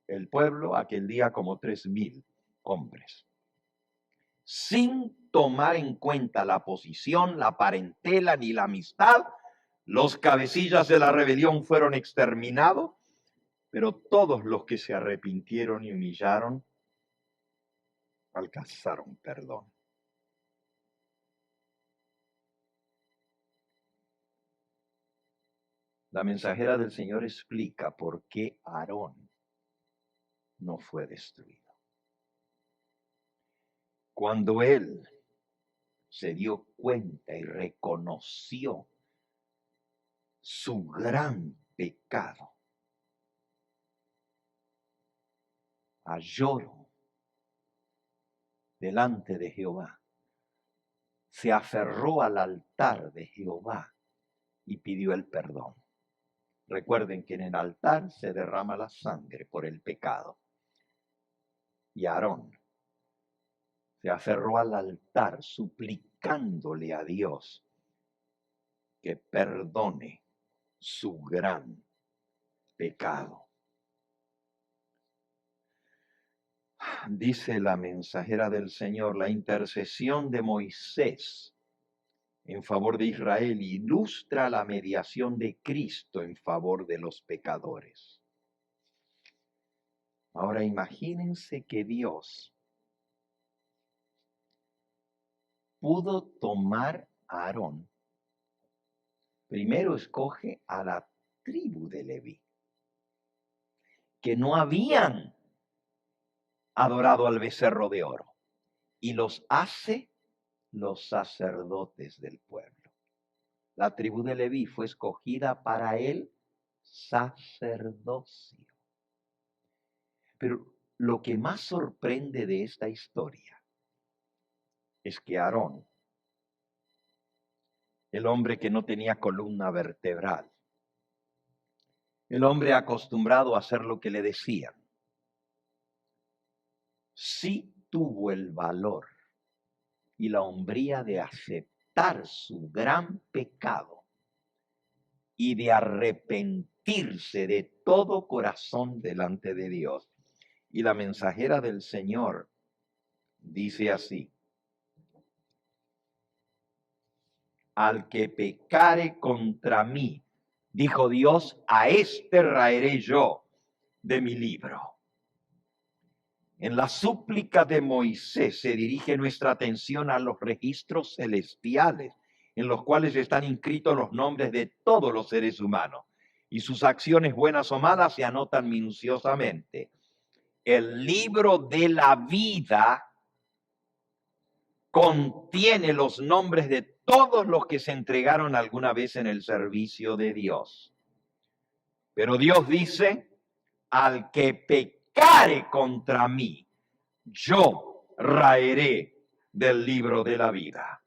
el pueblo aquel día como 3,000 hombres. Sin tomar en cuenta la posición, la parentela ni la amistad, los cabecillas de la rebelión fueron exterminados, pero todos los que se arrepintieron y humillaron alcanzaron perdón. La mensajera del Señor explica por qué Aarón no fue destruido. Cuando él se dio cuenta y reconoció su gran pecado, a lloro delante de Jehová, se aferró al altar de Jehová y pidió el perdón. Recuerden que en el altar se derrama la sangre por el pecado. Y Aarón se aferró al altar suplicándole a Dios que perdone su gran pecado. Dice la mensajera del Señor, la intercesión de Moisés en favor de Israel ilustra la mediación de Cristo en favor de los pecadores. Ahora imagínense que Dios pudo tomar a Aarón. Primero escoge a la tribu de Leví, que no habían adorado al becerro de oro, y los hace los sacerdotes del pueblo. La tribu de Leví fue escogida para el sacerdocio. Pero lo que más sorprende de esta historia es que Aarón, el hombre que no tenía columna vertebral, el hombre acostumbrado a hacer lo que le decían, sí tuvo el valor y la hombría de aceptar su gran pecado y de arrepentirse de todo corazón delante de Dios. Y la mensajera del Señor dice así: al que pecare contra mí, dijo Dios, a este raeré yo de mi libro. En la súplica de Moisés se dirige nuestra atención a los registros celestiales, en los cuales están inscritos los nombres de todos los seres humanos, y sus acciones buenas o malas se anotan minuciosamente. El libro de la vida contiene los nombres de todos los que se entregaron alguna vez en el servicio de Dios. Pero Dios dice, al que pecare contra mí, yo raeré del libro de la vida.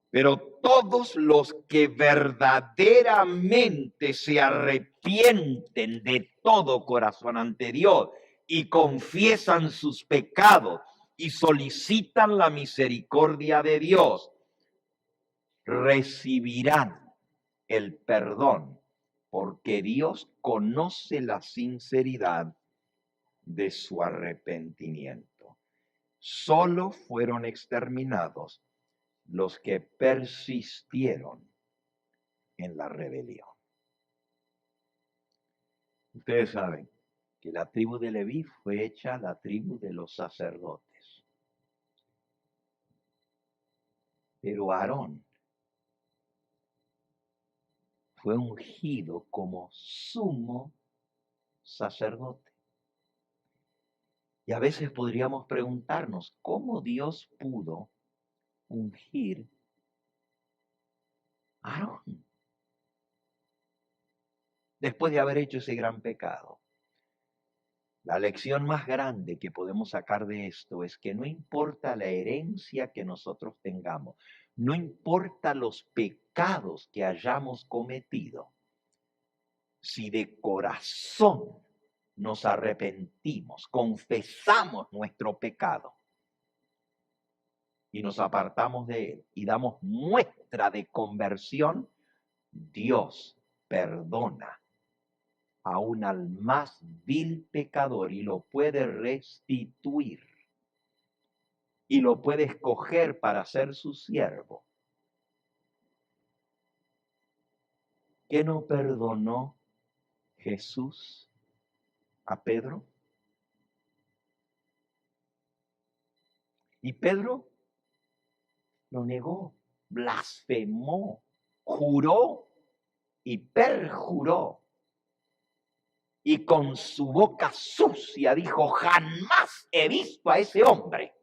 Pero todos los que verdaderamente se arrepienten de todo corazón ante Dios y confiesan sus pecados y solicitan la misericordia de Dios, recibirán el perdón, porque Dios conoce la sinceridad de su arrepentimiento. Solo fueron exterminados los que persistieron en la rebelión. Ustedes saben que la tribu de Leví fue hecha la tribu de los sacerdotes. Pero Aarón fue ungido como sumo sacerdote. Y a veces podríamos preguntarnos, ¿cómo Dios pudo ungir a Aarón después de haber hecho ese gran pecado? La lección más grande que podemos sacar de esto es que no importa la herencia que nosotros tengamos, no importa los pecados que hayamos cometido, si de corazón nos arrepentimos, confesamos nuestro pecado y nos apartamos de él y damos muestra de conversión, Dios perdona aún al más vil pecador y lo puede restituir y lo puede escoger para ser su siervo. ¿Qué no perdonó Jesús a Pedro? Y Pedro lo negó, blasfemó, juró y perjuró. Y con su boca sucia dijo, jamás he visto a ese hombre.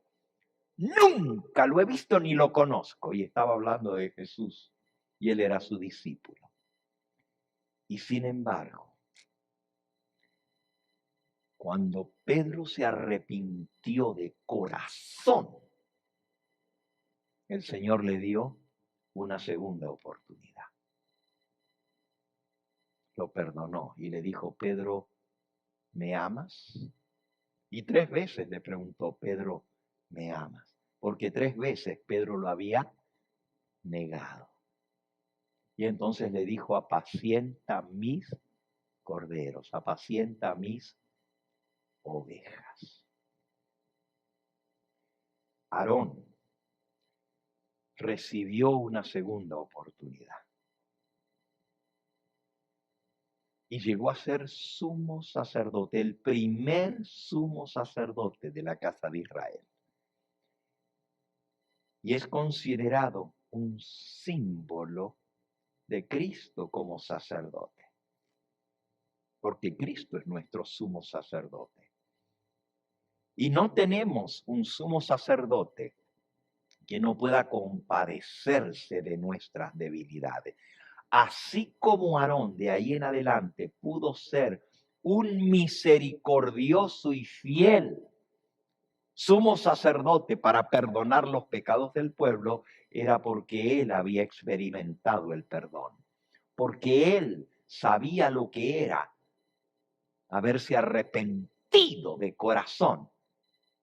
Nunca lo he visto ni lo conozco. Y estaba hablando de Jesús y él era su discípulo. Y sin embargo, cuando Pedro se arrepintió de corazón, el Señor le dio una segunda oportunidad. Lo perdonó y le dijo, Pedro, ¿me amas? Y 3 veces le preguntó, Pedro, ¿me amas? Porque 3 veces Pedro lo había negado. Y entonces le dijo, apacienta mis corderos, apacienta mis ovejas. Aarón recibió una segunda oportunidad y llegó a ser sumo sacerdote, el primer sumo sacerdote de la casa de Israel. Y es considerado un símbolo de Cristo como sacerdote, porque Cristo es nuestro sumo sacerdote. Y no tenemos un sumo sacerdote que no pueda compadecerse de nuestras debilidades. Así como Aarón de ahí en adelante pudo ser un misericordioso y fiel sumo sacerdote para perdonar los pecados del pueblo, era porque él había experimentado el perdón, porque él sabía lo que era haberse arrepentido de corazón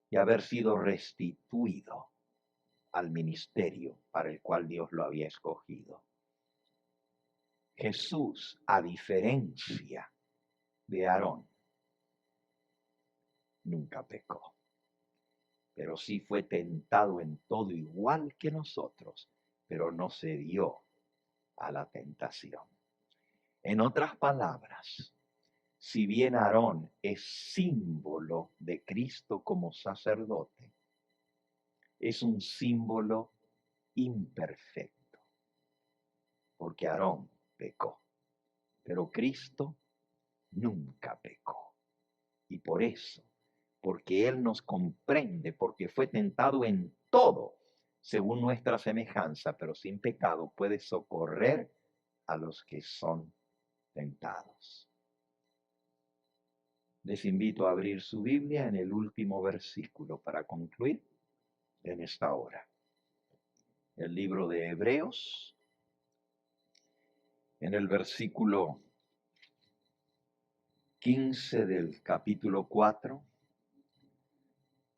y haber sido restituido al ministerio para el cual Dios lo había escogido. Jesús, a diferencia de Aarón, nunca pecó, pero sí fue tentado en todo igual que nosotros, pero no se dio a la tentación. En otras palabras, si bien Aarón es símbolo de Cristo como sacerdote, es un símbolo imperfecto, porque Aarón pecó, pero Cristo nunca pecó. Y por eso, porque Él nos comprende, porque fue tentado en todo, según nuestra semejanza, pero sin pecado, puede socorrer a los que son tentados. Les invito a abrir su Biblia en el último versículo para concluir en esta hora. El libro de Hebreos, en el versículo 15 del capítulo 4,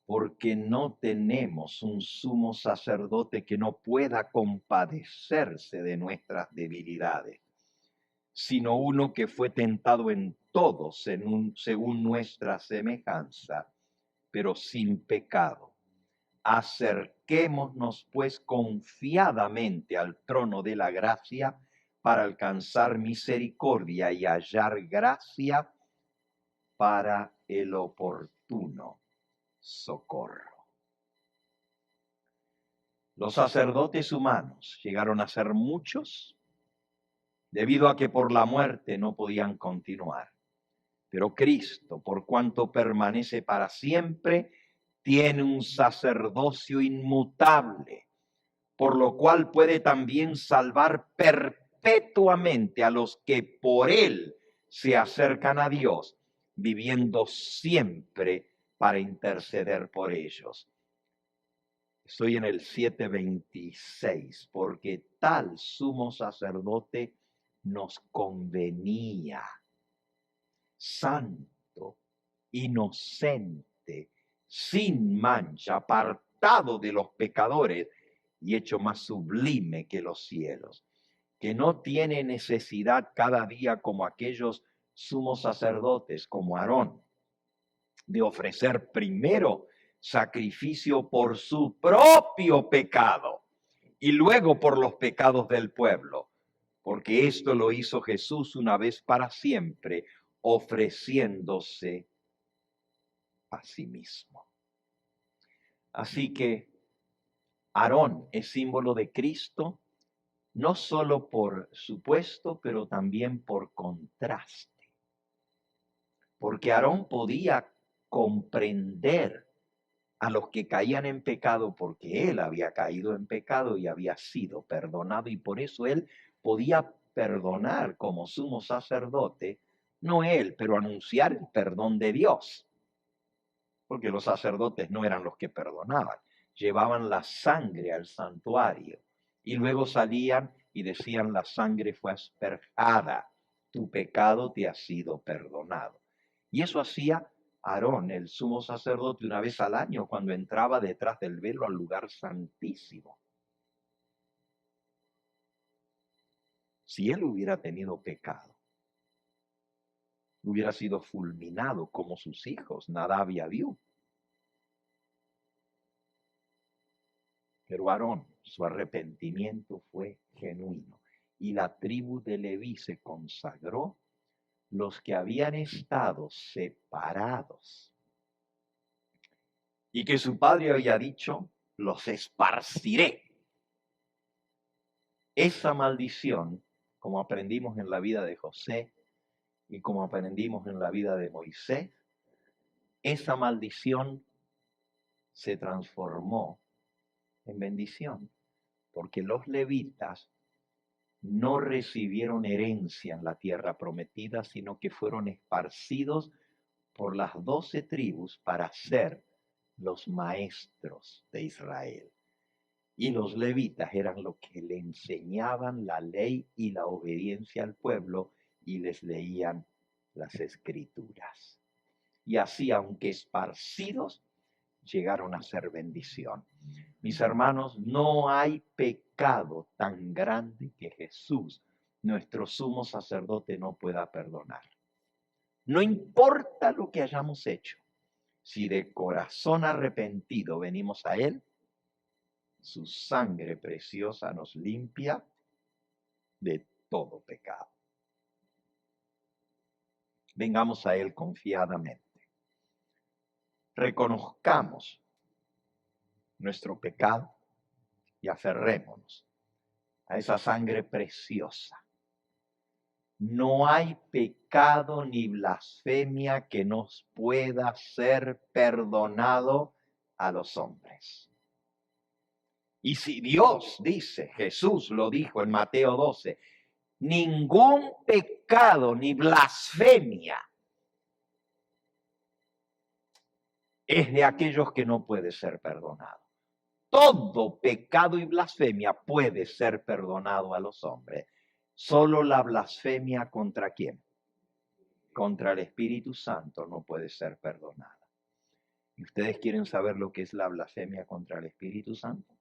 porque no tenemos un sumo sacerdote que no pueda compadecerse de nuestras debilidades, sino uno que fue tentado en todo según nuestra semejanza, pero sin pecado. Acerquémonos pues confiadamente al trono de la gracia para alcanzar misericordia y hallar gracia para el oportuno socorro. Los sacerdotes humanos llegaron a ser muchos debido a que por la muerte no podían continuar. Pero Cristo, por cuanto permanece para siempre, tiene un sacerdocio inmutable, por lo cual puede también salvar perpetuamente a los que por él se acercan a Dios, viviendo siempre para interceder por ellos. Estoy en el 7:26, porque tal sumo sacerdote nos convenía, santo, inocente, sin mancha, apartado de los pecadores y hecho más sublime que los cielos, que no tiene necesidad cada día como aquellos sumos sacerdotes, como Aarón, de ofrecer primero sacrificio por su propio pecado y luego por los pecados del pueblo, porque esto lo hizo Jesús una vez para siempre, ofreciéndose a sí mismo. Así que Aarón es símbolo de Cristo, no solo por supuesto, pero también por contraste, porque Aarón podía comprender a los que caían en pecado porque él había caído en pecado y había sido perdonado, y por eso él podía perdonar como sumo sacerdote, no él, pero anunciar el perdón de Dios, porque los sacerdotes no eran los que perdonaban, llevaban la sangre al santuario y luego salían y decían: la sangre fue asperjada, tu pecado te ha sido perdonado. Y eso hacía Aarón, el sumo sacerdote, una vez al año cuando entraba detrás del velo al lugar santísimo. Si él hubiera tenido pecado, hubiera sido fulminado como sus hijos, Nadab y Abiú. Pero Aarón, su arrepentimiento fue genuino. Y la tribu de Leví se consagró, los que habían estado separados. Y que su padre había dicho, los esparciré. Esa maldición, como aprendimos en la vida de José y como aprendimos en la vida de Moisés, esa maldición se transformó en bendición, porque los levitas no recibieron herencia en la tierra prometida, sino que fueron esparcidos por las 12 tribus para ser los maestros de Israel. Y los levitas eran los que le enseñaban la ley y la obediencia al pueblo y les leían las escrituras. Y así, aunque esparcidos, llegaron a ser bendición. Mis hermanos, no hay pecado tan grande que Jesús, nuestro sumo sacerdote, no pueda perdonar. No importa lo que hayamos hecho, si de corazón arrepentido venimos a Él, su sangre preciosa nos limpia de todo pecado. Vengamos a Él confiadamente. Reconozcamos nuestro pecado y aferrémonos a esa sangre preciosa. No hay pecado ni blasfemia que nos pueda ser perdonado a los hombres. Y si Dios dice, Jesús lo dijo en Mateo 12, ningún pecado ni blasfemia es de aquellos que no puede ser perdonado. Todo pecado y blasfemia puede ser perdonado a los hombres. Solo la blasfemia contra ¿quién? Contra el Espíritu Santo no puede ser perdonada. ¿Y ustedes quieren saber lo que es la blasfemia contra el Espíritu Santo?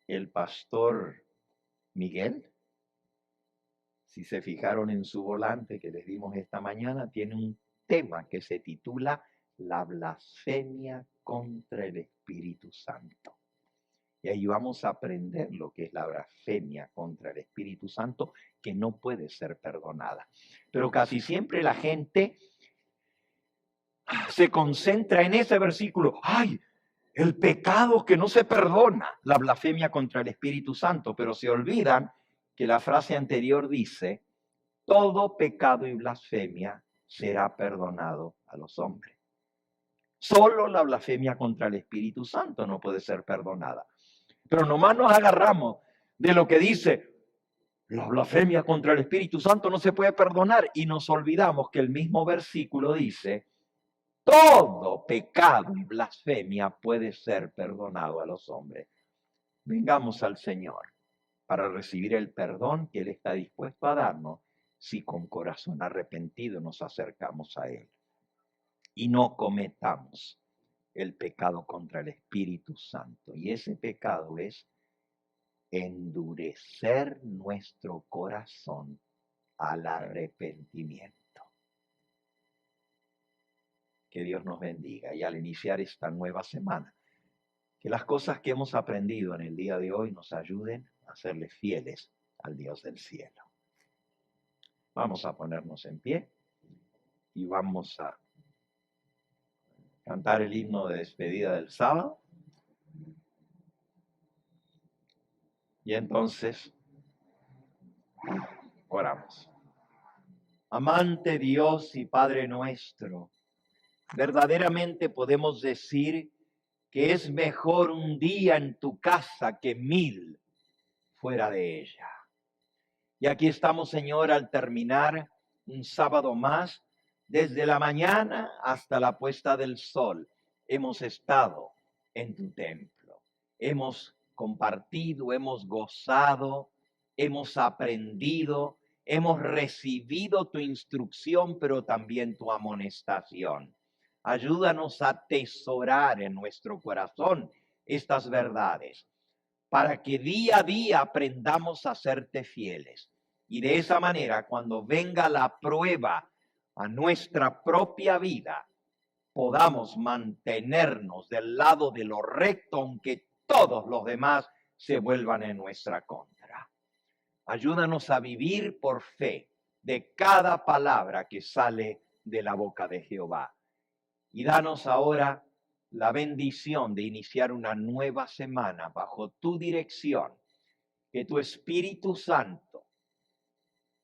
El pastor Miguel, si se fijaron en su volante que les dimos esta mañana, tiene un tema que se titula La blasfemia contra el Espíritu Santo. Y ahí vamos a aprender lo que es la blasfemia contra el Espíritu Santo, que no puede ser perdonada. Pero casi siempre la gente se concentra en ese versículo. ¡Ay! El pecado que no se perdona, la blasfemia contra el Espíritu Santo, pero se olvidan que la frase anterior dice, todo pecado y blasfemia será perdonado a los hombres. Solo la blasfemia contra el Espíritu Santo no puede ser perdonada. Pero nomás nos agarramos de lo que dice, la blasfemia contra el Espíritu Santo no se puede perdonar, y nos olvidamos que el mismo versículo dice, todo pecado y blasfemia puede ser perdonado a los hombres. Vengamos al Señor para recibir el perdón que Él está dispuesto a darnos si con corazón arrepentido nos acercamos a Él. Y no cometamos el pecado contra el Espíritu Santo. Y ese pecado es endurecer nuestro corazón al arrepentimiento. Que Dios nos bendiga y al iniciar esta nueva semana, que las cosas que hemos aprendido en el día de hoy nos ayuden a serles fieles al Dios del cielo. Vamos a ponernos en pie y vamos a cantar el himno de despedida del sábado. Y entonces oramos. Amante Dios y Padre nuestro, verdaderamente podemos decir que es mejor un día en tu casa que 1000 fuera de ella. Y aquí estamos, Señor, al terminar un sábado más, desde la mañana hasta la puesta del sol, hemos estado en tu templo. Hemos compartido, hemos gozado, hemos aprendido, hemos recibido tu instrucción, pero también tu amonestación. Ayúdanos a atesorar en nuestro corazón estas verdades, para que día a día aprendamos a serte fieles. Y de esa manera, cuando venga la prueba a nuestra propia vida, podamos mantenernos del lado de lo recto, aunque todos los demás se vuelvan en nuestra contra. Ayúdanos a vivir por fe de cada palabra que sale de la boca de Jehová. Y danos ahora la bendición de iniciar una nueva semana bajo tu dirección. Que tu Espíritu Santo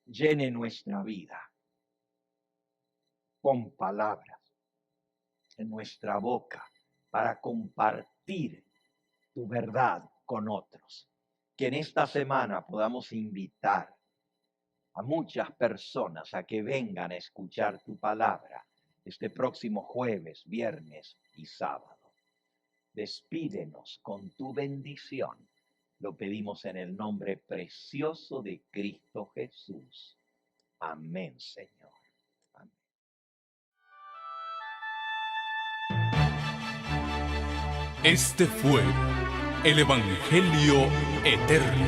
llene nuestra vida con palabras en nuestra boca para compartir tu verdad con otros. Que en esta semana podamos invitar a muchas personas a que vengan a escuchar tu palabra este próximo jueves, viernes y sábado. Despídenos con tu bendición. Lo pedimos en el nombre precioso de Cristo Jesús. Amén, Señor. Amén. Este fue el Evangelio Eterno,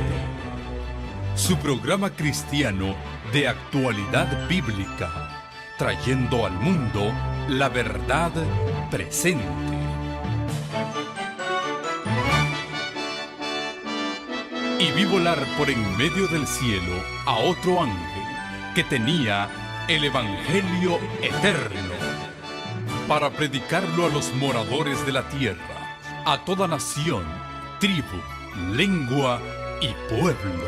su programa cristiano de actualidad bíblica, trayendo al mundo la verdad presente. Y vi volar por en medio del cielo a otro ángel que tenía el Evangelio Eterno, para predicarlo a los moradores de la tierra, a toda nación, tribu, lengua y pueblo.